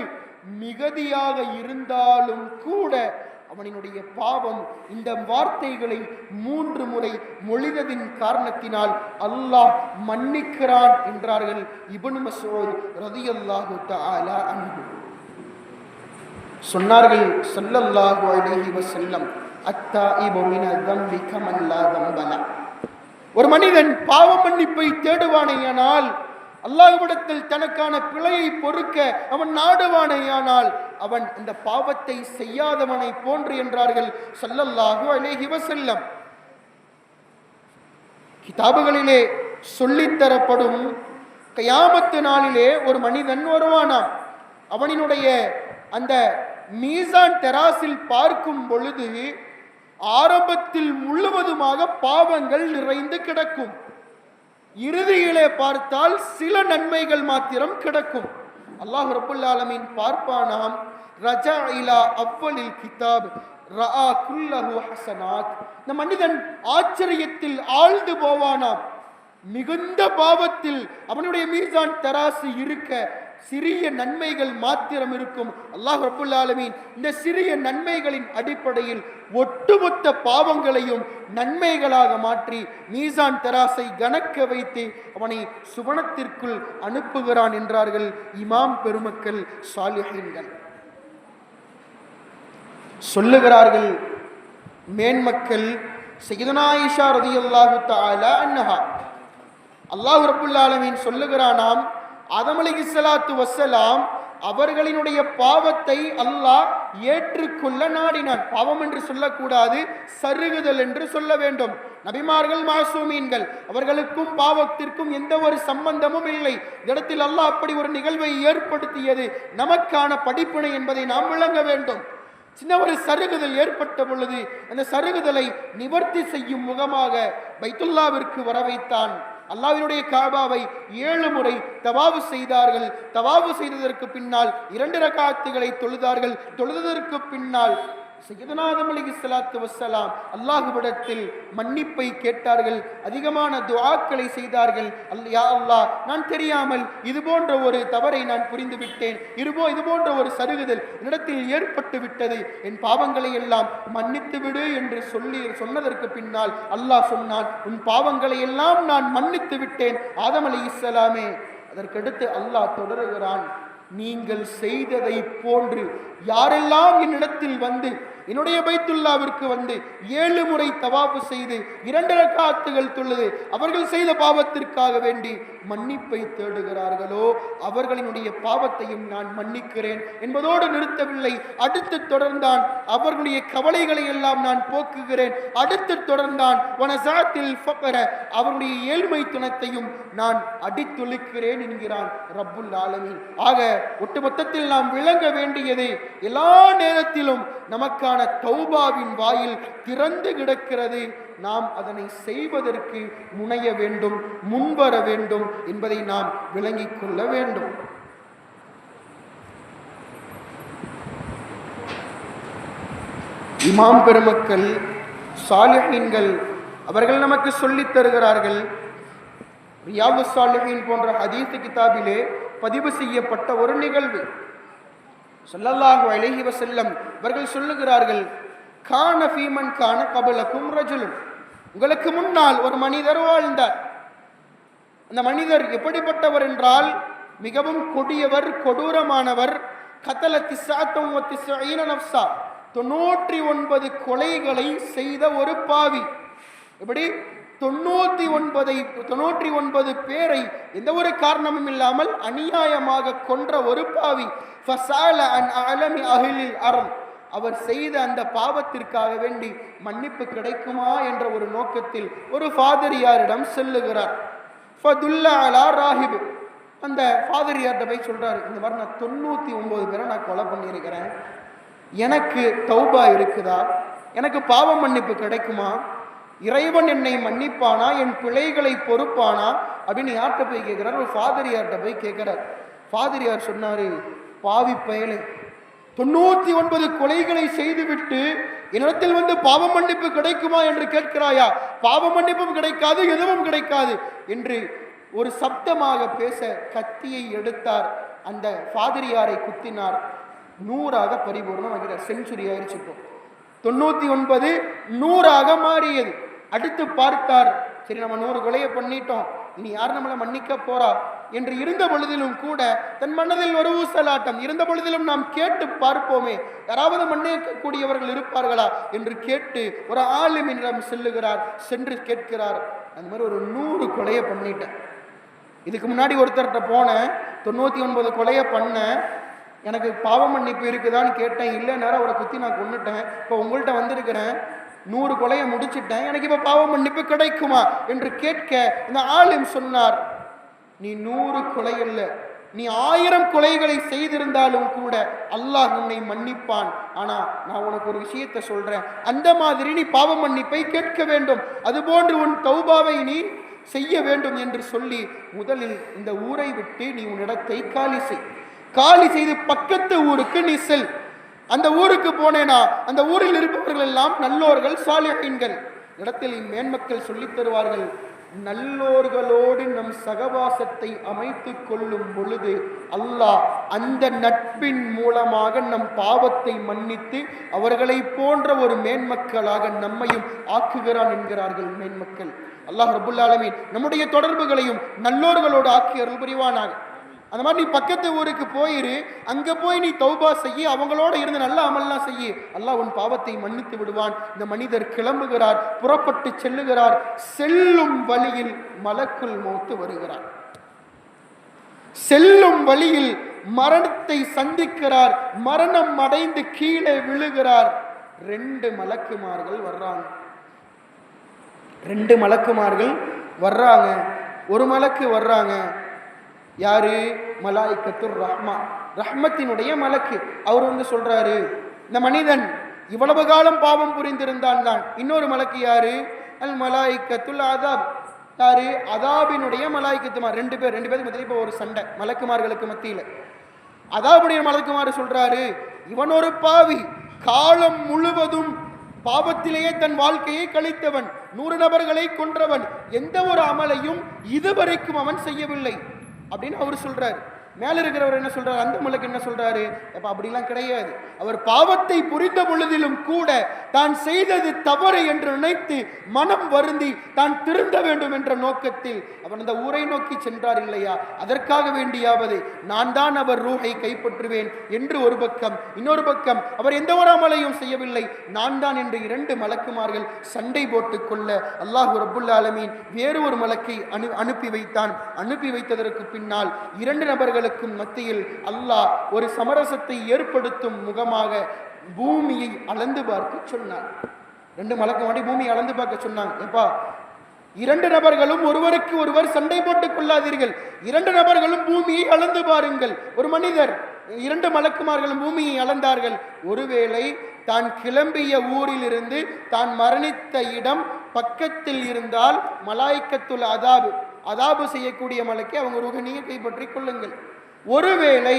மிகுதியாக இருந்தாலும் கூட அவனினுடைய பாவம் இந்த வார்த்தைகளை 3 முறை மொழிந்ததின் காரணத்தினால் அல்லாஹ் மன்னிக்கிறான் என்றார்கள் இப்னு மஸ்ஊத் ரலியல்லாஹு தஆலா அன்ஹு. சொன்னார்கள் ஸல்லல்லாஹு அலைஹி வஸல்லம், அத்தாயிபு மின தம்பி கமன் லா தம்பல, ஒரு மனிதன் பாவ மன்னிப்பை தேடுவானேயானால், அல்லாஹ்விடத்தில் தனக்கான பிழையை பொறுக்க அவன் நாடுவானேயானால் அவன் அந்த பாவத்தை செய்யாதவனை போன்று என்றார்கள் ஸல்லல்லாஹு அலைஹி வஸல்லம். கிதாபுகளிலே சொல்லித்தரப்படும் கியாமத்து நாளிலே ஒரு மனிதன் வருவானாம். அவனினுடைய அந்த மீசான் தெராசில் பார்க்கும் பொழுது ஆரம்பத்தில் முழுவதுமாக பாவங்கள் நிறைந்து கிடக்கும். இறுதியிலே பார்த்தால் சில நன்மைகள் மாத்திரம் கிடக்கும். அல்லாஹ் ரப்பல் ஆலமீன் பார்ப்பானாம், ரஜா இலா அவ்வலில் கிதாப் ரஆ குல்லஹு ஹஸனாத். இந்த மனிதன் ஆச்சரியத்தில் ஆழ்ந்து போவானாம். மிகுந்த பாவத்தில் அவனுடைய மீசான் தராசு இருக்க சிறிய நன்மைகள் மாத்திரம் இருக்கும். அல்லாஹ் ரப்பல் ஆலமீன் இந்த சிறிய நன்மைகளின் அடிப்படையில் ஒட்டுமொத்த பாவங்களையும் நன்மைகளாக மாற்றி மீசான் தராசை கணக்க வைத்து அவனை சுவனத்திற்குள் அனுப்புகிறான் என்றார்கள் இமாம் பெருமக்கள் சாலிஹீன்கள். சொல்லுகிறார்கள் மேன்மக்கள் சய்யிதனா ஆயிஷா ரலியல்லாஹு தஆலா அன்ஹா, அல்லாஹ் ரப்பல் ஆலமீன் சொல்லுகிறானாம், ஆதம் அலைஹிஸ்ஸலாத்து வஸ்ஸலாம் அவர்களினுடைய பாவத்தை அல்லாஹ் ஏற்றுக்கொள்ள நாடினான். பாவம் என்று சொல்லக்கூடாது, சருகுதல் என்று சொல்ல வேண்டும். நபிமார்கள் மாசூமீன்கள், அவர்களுக்கும் பாவத்திற்கும் எந்த ஒரு சம்பந்தமும் இல்லை. இடத்தில் அல்லாஹ் அப்படி ஒரு நிகழ்வை ஏற்படுத்தியது நமக்கான படிப்பினை என்பதை நாம் விளங்க வேண்டும். சின்ன ஒரு சருகுதல் ஏற்பட்ட பொழுது அந்த சருகுதலை நிவர்த்தி செய்யும் முகமாக பைத்துல்லாவிற்கு வர வைத்தான். அல்லாஹ்வினுடைய காபாவை 7 முறை தவாஃப் செய்தார்கள். தவாஃப் செய்ததற்கு பின்னால் 2 ரக்காத்துகளை தொழுதார்கள். தொழுததற்கு பின்னால் சய்யிதனா ஆதம் அலைஹிஸ்ஸலாத்து வஸ்ஸலாம் அல்லாஹ்விடத்தில் மன்னிப்பை கேட்டார்கள். அதிகமான துஆக்களை செய்தார்கள். யா அல்லாஹ், நான் தெரியாமல் இது போன்ற ஒரு தவறை நான் புரிந்து விட்டேன், இது போன்ற ஒரு சருகுதல் என்னிடத்தில் ஏற்பட்டு விட்டது, என் பாவங்களை எல்லாம் மன்னித்து விடு என்று சொன்னதற்கு பின்னால் அல்லாஹ் சொன்னான், உன் பாவங்களை எல்லாம் நான் மன்னித்து விட்டேன் ஆதம் அலைஹிஸ்ஸலாமே. அதற்கடுத்து அல்லாஹ் தொடருகிறான், நீங்கள் செய்ததை போன்று யாரெல்லாம் என்னிடத்தில் வந்து என்னுடைய பைத்துல்லாவிற்கு வந்து 7 முறை தவாஃப் செய்து 2 ரக்காத்துகள் தொழுது அவர்கள் செய்த பாவத்திற்காக வேண்டி மன்னிப்பை தேடுகிறார்களோ அவர்களினுடைய பாவத்தையும் நான் மன்னிக்கிறேன் என்பதோடு நிறுத்தவில்லை. அடுத்து தொடர்ந்தான், அவர்களுடைய கவலைகளை எல்லாம் நான் போக்குகிறேன். அடுத்து தொடர்ந்தான், வனசாத்தில் ஃபக்ர, அவருடைய ஏழ்மை துணத்தையும் நான் அடித்தொழிக்கிறேன் என்கிறான் ரப்புல் ஆலமீன். ஆக ஒட்டுமொத்தத்தில் நாம் விளங்க வேண்டியது, எல்லா நேரத்திலும் நமக்கான தௌபாவின் வாயில் திறந்து கிடக்கிறது. நாம் அதனை செய்வதற்கு முனைய வேண்டும், முன்வர வேண்டும் என்பதை நாம் விளங்கிக் கொள்ள வேண்டும். இமாம் பெருமக்கள் சாலிஹீன்கள் அவர்கள் நமக்கு சொல்லித் தருகிறார்கள். ரியாதுஸ் சாலிஹீன் போன்ற ஹதீஸ் கிதாபிலே பதிவு செய்யப்பட்ட ஒரு நிகழ்வு. ஸல்லல்லாஹு அலைஹி வஸல்லம் அவர்கள் சொல்லுகிறார்கள், கான ஃபீமன் கான கபலக்கும் ரஜுலுன், உங்களுக்கு முன்னால் ஒரு மனிதர் வாழ்ந்தார். அந்த மனிதர் எப்படிப்பட்டவர் என்றால் மிகவும் கொடியவர், கொடூரமானவர். கத்தல 99 நஃப்ஸா, 99 கொலைகளை செய்த ஒரு பாவி. எப்படி 99 பேரை எந்த ஒரு காரணமும் இல்லாமல் அநியாயமாக கொன்ற ஒரு பாவி. அவர் செய்த அந்த பாவத்திற்காக வேண்டி மன்னிப்பு கிடைக்குமா என்ற ஒரு நோக்கத்தில் ஒரு ஃபாதரியாரிடம் செல்லுகிறார். அந்த ஃபாதரியார்கிட்ட போய் சொல்றாரு, இந்த மாதிரி நான் 99 பேரை நான் கொலை பண்ணியிருக்கிறேன், எனக்கு தௌபா இருக்குதா, எனக்கு பாவ மன்னிப்பு கிடைக்குமா, இறைவன் என்னை மன்னிப்பானா, என் பிழைகளை பொறுப்பானா அப்படின்னு யார்கிட்ட போய் கேட்கிறார்? ஒரு ஃபாதரியார்கிட்ட போய் கேட்கிறார். ஃபாதரியார் சொன்னாரு, பாவி பயலே, 99 கொலைகளை செய்துவிட்டு என்னிடத்தில் வந்து பாவ மன்னிப்பு கிடைக்குமா என்று கேட்கிறாயா? பாவ மன்னிப்பும் கிடைக்காது, எதுவும் கிடைக்காது என்று ஒரு சப்தமாக பேச கத்தியை எடுத்தார். அந்த ஃபாதரியாரை குத்தினார். 100ஆக பரிபூர்ணம் ஆகிறார். செஞ்சுரி ஆயிடுச்சு. 99 100ஆக மாறியது. அடுத்து பார்த்தார், சரி நம்ம 100 கொலையை பண்ணிட்டோம், இனி யார் நம்மளை மன்னிக்க போறா என்று இருந்த பொழுதிலும் கூட தன் மனதில் ஒரு ஊசலாட்டம் இருந்த பொழுதிலும் நாம் கேட்டு பார்ப்போமே, யாராவது மன்னிக்கக்கூடியவர்கள் இருப்பார்களா என்று கேட்டு ஒரு ஆலிமிடம் செல்லுகிறார். சென்று கேட்கிறார், அந்த மாதிரி ஒரு 100 கொலையை பண்ணிட்டேன், இதுக்கு முன்னாடி ஒருத்தர்கிட்ட போனேன், 99 கொலையை பண்ண, எனக்கு பாவ மன்னிப்பு இருக்குதான்னு கேட்டேன், இல்லை நேரம் அவரை குத்தி நான் கொன்னுட்டேன், இப்போ உங்கள்கிட்ட வந்திருக்கிறேன், 100 கொலையை முடிச்சிட்டேன், எனக்கு இப்போ பாவ மன்னிப்பு கிடைக்குமா என்று கேட்க இந்த ஆலிம் சொன்னார், நீ 100 கொலை அல்ல, நீ 1000 கொலைகளை செய்திருந்தாலும் கூட அல்லாஹ் உன்னை மன்னிப்பான். ஆனா நான் உனக்கு ஒரு விஷயத்தை சொல்றேன், அந்த மாதிரி நீ பாவ மன்னிப்பை கேட்க வேண்டும், அதுபோன்று உன் தௌபாவை நீ செய்ய வேண்டும் என்று சொல்லி முதலில் இந்த ஊரை விட்டு நீ உன் இடத்தை காலி செய்து பக்கத்து ஊருக்கு நீ செல். அந்த ஊருக்கு போனேனா அந்த ஊரில் இருப்பவர்கள் எல்லாம் நல்லோர்கள், சாலிஹீன்கள். இடத்தில் மேன்மக்கள் சொல்லித் தருவார்கள், நல்லோர்களோடு நம் சகவாசத்தை அமைத்துக் கொள்ளும் பொழுது அல்லாஹ் அந்த நட்பின் மூலமாக நம் பாவத்தை மன்னித்து அவர்களை போன்ற ஒரு மேன்மக்களாக நம்மையும் ஆக்குகிறான் என்கிறார்கள் மேன்மக்கள். அல்லாஹ் ரப்புல் ஆலமீன் நம்முடைய தொடர்புகளையும் நல்லோர்களோடு ஆக்கி அருள் புரிவானாக. அந்த மாதிரி நீ பக்கத்து ஊருக்கு போயிரு, அங்க போய் நீ தௌபா செய்ய, அவங்களோட இருந்து நல்ல அமல்லாம் செய்ய, அல்லாஹ் உன் பாவத்தை மன்னித்து விடுவான். இந்த மனிதர் கிளம்புகிறார், புறப்பட்டு செல்லுகிறார். செல்லும் வழியில் மலக்குல் மௌத் வருகிறார். செல்லும் வழியில் மரணத்தை சந்திக்கிறார். மரணம் அடைந்து கீழே விழுகிறார். 2 மலக்குமார்கள் வர்றாங்க. 2 மலக்குமார்கள் வர்றாங்க. ஒரு மலக்கு வர்றாங்க, யாரு? மலாயிக்கத்துர் ரஹ்மா, ரஹ்மத்தினுடைய மலக்கு. அவர் வந்து சொல்றாரு, இந்த மனிதன் இவ்வளவு காலம் பாவம் புரிந்திருந்தான் தான். இன்னொரு மலக்கு யாரு? அல் மலாயிக்கத்துல் அதாப், யாரு? அதாபினுடைய மலாயிக்கத்துமார். 2 பேருக்கு மத்தியில் இப்போ ஒரு சண்டை மலக்குமார்களுக்கு மத்தியில். அதாபுடைய மலக்குமார் சொல்றாரு, இவன் ஒரு பாவி, காலம் முழுவதும் பாவத்திலேயே தன் வாழ்க்கையை கழித்தவன், 100 நபர்களை கொன்றவன், எந்த ஒரு அமலையும் இதுவரைக்கும் அவன் செய்யவில்லை அப்படின்னு அவர் சொல்றாரு. மேல இருக்கிறவர் என்ன சொல்றாரு? அந்த மலக்கு என்ன சொல்றாரு? அப்ப அப்படிலாம் கிடையாது. அவர் பாவத்தை புரிந்த பொழுதிலும் கூட தான் செய்தது தவறு என்று நினைத்து மனம் வருந்தி தான் திருந்த வேண்டும் என்ற நோக்கத்தில் அவன் அந்த ஊரை நோக்கி சென்றார் இல்லையா, அதற்காக வேண்டியாவது நான் தான் அவர் ரூஹை கைப்பற்றுவேன் என்று ஒரு பக்கம், இன்னொரு பக்கம் அவர் எந்த ஒரு அமலையும் செய்யவில்லை, நான் தான் என்று 2 மலக்குமார்கள் சண்டை போட்டுக் கொள்ள அல்லாஹ் ரப்புல் ஆலமீன் வேறு ஒரு மலக்கை அனுப்பி வைத்தான். அனுப்பி வைத்ததற்கு பின்னால் 2 நபர்களுக்கும் மத்தியில் அல்லாஹ் ஒரு சமரசத்தை ஏற்படுத்தும் முகமாக பூமியை அளந்து பார்க்க சொன்னார். 2 மலக்கு மாடி பூமியை அளந்து பார்க்க சொன்னாங்க. எப்பா, 2 நபர்களும் ஒருவருக்கு ஒருவர் சண்டை போட்டுக் கொள்ளாதீர்கள், 2 நபர்களும் பூமியை அளந்து பாருங்கள். ஒரு மனிதர் 2 மலக்குமார்களும் பூமியை அளந்தார்கள். ஒருவேளை தான் கிளம்பிய ஊரில் இருந்து தான் மரணித்த இடம் பக்கத்தில் இருந்தால் மலாய்க்கத்துல் அதாபு செய்யக்கூடிய மலக்கை அவங்க ரூஹை நீங்க கைப்பற்றி கொள்ளுங்கள். ஒருவேளை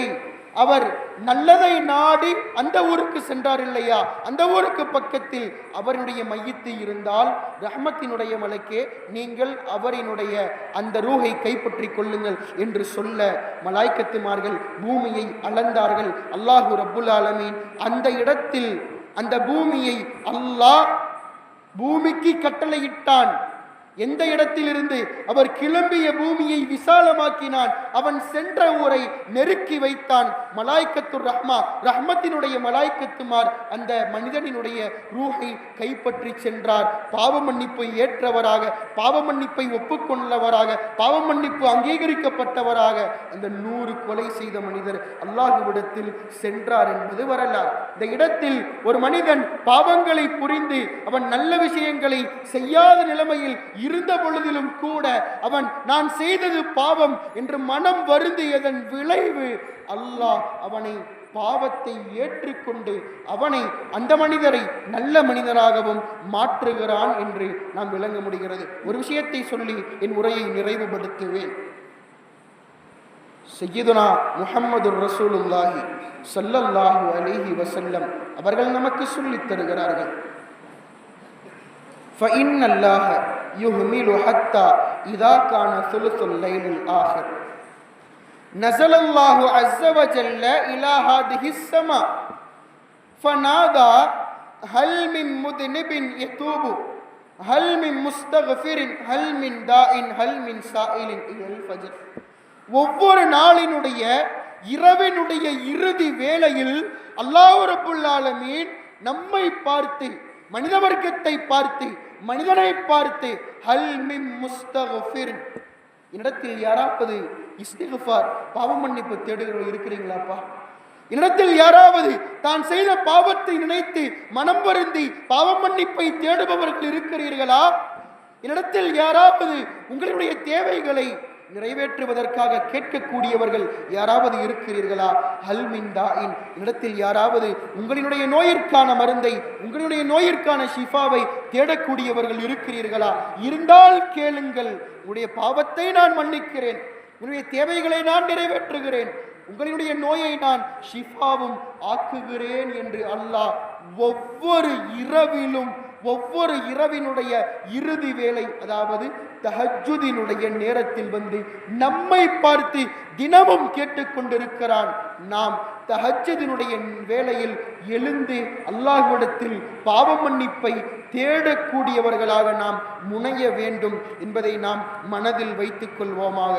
அவர் நல்லதை நாடி அந்த ஊருக்கு சென்றார் இல்லையா, அந்த ஊருக்கு பக்கத்தில் அவருடைய மையத்து இருந்தால் ரஹ்மத்தினுடைய மலக்கே நீங்கள் அவரினுடைய அந்த ரூஹை கைப்பற்றி கொள்ளுங்கள் என்று சொல்ல மலாய்க்கத்துமார்கள் பூமியை அளந்தார்கள். அல்லாஹு ரப்புல் ஆலமீன் அந்த இடத்தில் அந்த பூமியை அல்லாஹ் பூமிக்கு கட்டளையிட்டான். எந்த இடத்திலிருந்து அவர் கிளம்பிய பூமியை விசாலமாக்கினான், அவன் சென்ற ஊரை நெருக்கி வைத்தான். மலாய்க்கத்துர் ரஹ்மா, ரஹ்மத்தினுடைய மலாய்க்கத்துமார் அந்த மனிதனினுடைய ரூஹை கைப்பற்றி சென்றார். பாவ மன்னிப்பை ஏற்றவராக, பாவ மன்னிப்பை ஒப்புக்கொண்டவராக, பாவ மன்னிப்பு அங்கீகரிக்கப்பட்டவராக அந்த 100 கொலை செய்த மனிதர் அல்லாஹ்விடத்தில் சென்றார் என்பது வரலாறு. இந்த இடத்தில் ஒரு மனிதன் பாவங்களை புரிந்து அவன் நல்ல விஷயங்களை செய்யாத நிலைமையில் இருந்த பொழுதிலும் கூட அவன் நான் செய்தது பாவம் என்று மனம் வருந்தியதன் விளைவு அல்லாஹ் அவனை பாவத்தை ஏற்றுக்கொண்டு அவனை அந்த மனிதரை நல்ல மனிதராகவும் மாற்றுகிறான் என்று நாம் விளங்க முடிகிறது. ஒரு விஷயத்தை சொல்லி என் உரையை நிறைவுபடுத்துவேன். சய்யிதுனா முஹம்மதுர் ரசூலுல்லாஹி ஸல்லல்லாஹு அலைஹி வஸல்லம் அவர்கள் நமக்கு சொல்லித் தருகிறார்கள், فإن الله يهمل حتى إذا كان ثلث الليل الآخر نزل الله عز وجل إلى هذه السماء فنادى هل من مذنب يتوب هل من مستغفر هل من داء هل من سائل إلى الفجر. ஒவ்வொரு நாளினுடைய இரவினுடைய இறுதி வேளையில் அல்லாஹ் ரப்புல் ஆலமீன் நம்மை பார்த்து, மனித வர்க்கத்தை பார்த்து, மனிதனை பார்த்து ஹல் மின் முஸ்தக்ஃபிர், என்னிடத்தில் யாராவது இஸ்திக்ஃபார் பாவ மன்னிப்பு தேடுகிறவர்கள் இருக்கிறீங்களாப்பா? என்னிடத்தில் யாராவது தான் செய்த பாவத்தை நினைத்து மனம் வருந்தி பாவ மன்னிப்பை தேடுபவர்கள் இருக்கிறீர்களா? என்னிடத்தில் யாராவது உங்களுடைய தேவைகளை நிறைவேற்றுவதற்காக கேட்கக்கூடியவர்கள் யாராவது இருக்கிறீர்களா? ஹல் மின் தாயின், இடத்தில் யாராவது உங்களுடைய நோயிற்கான மருந்தை, உங்களுடைய நோயிற்கான ஷிஃபாவை தேடக்கூடியவர்கள் இருக்கிறீர்களா? இருந்தால் கேளுங்கள், உங்களுடைய பாவத்தை நான் மன்னிக்கிறேன், உங்களுடைய தேவைகளை நான் நிறைவேற்றுகிறேன், உங்களுடைய நோயை நான் ஷிஃபாவும் ஆக்குகிறேன் என்று அல்லாஹ் ஒவ்வொரு இரவிலும், ஒவ்வொரு இரவினுடைய இறுதி வேளை, அதாவது தஹஜ்ஜுதினுடைய நேரத்தில் வந்து நம்மை பார்த்து தினமும் கேட்டுக்கொண்டிருக்கிறான். நாம் தஹஜ்ஜுதினுடைய வேளையில் எழுந்து அல்லாஹ்விடத்தில் பாவ மன்னிப்பை தேடக்கூடியவர்களாக நாம் முனைய வேண்டும் என்பதை நாம் மனதில் வைத்துக் கொள்வோமாக.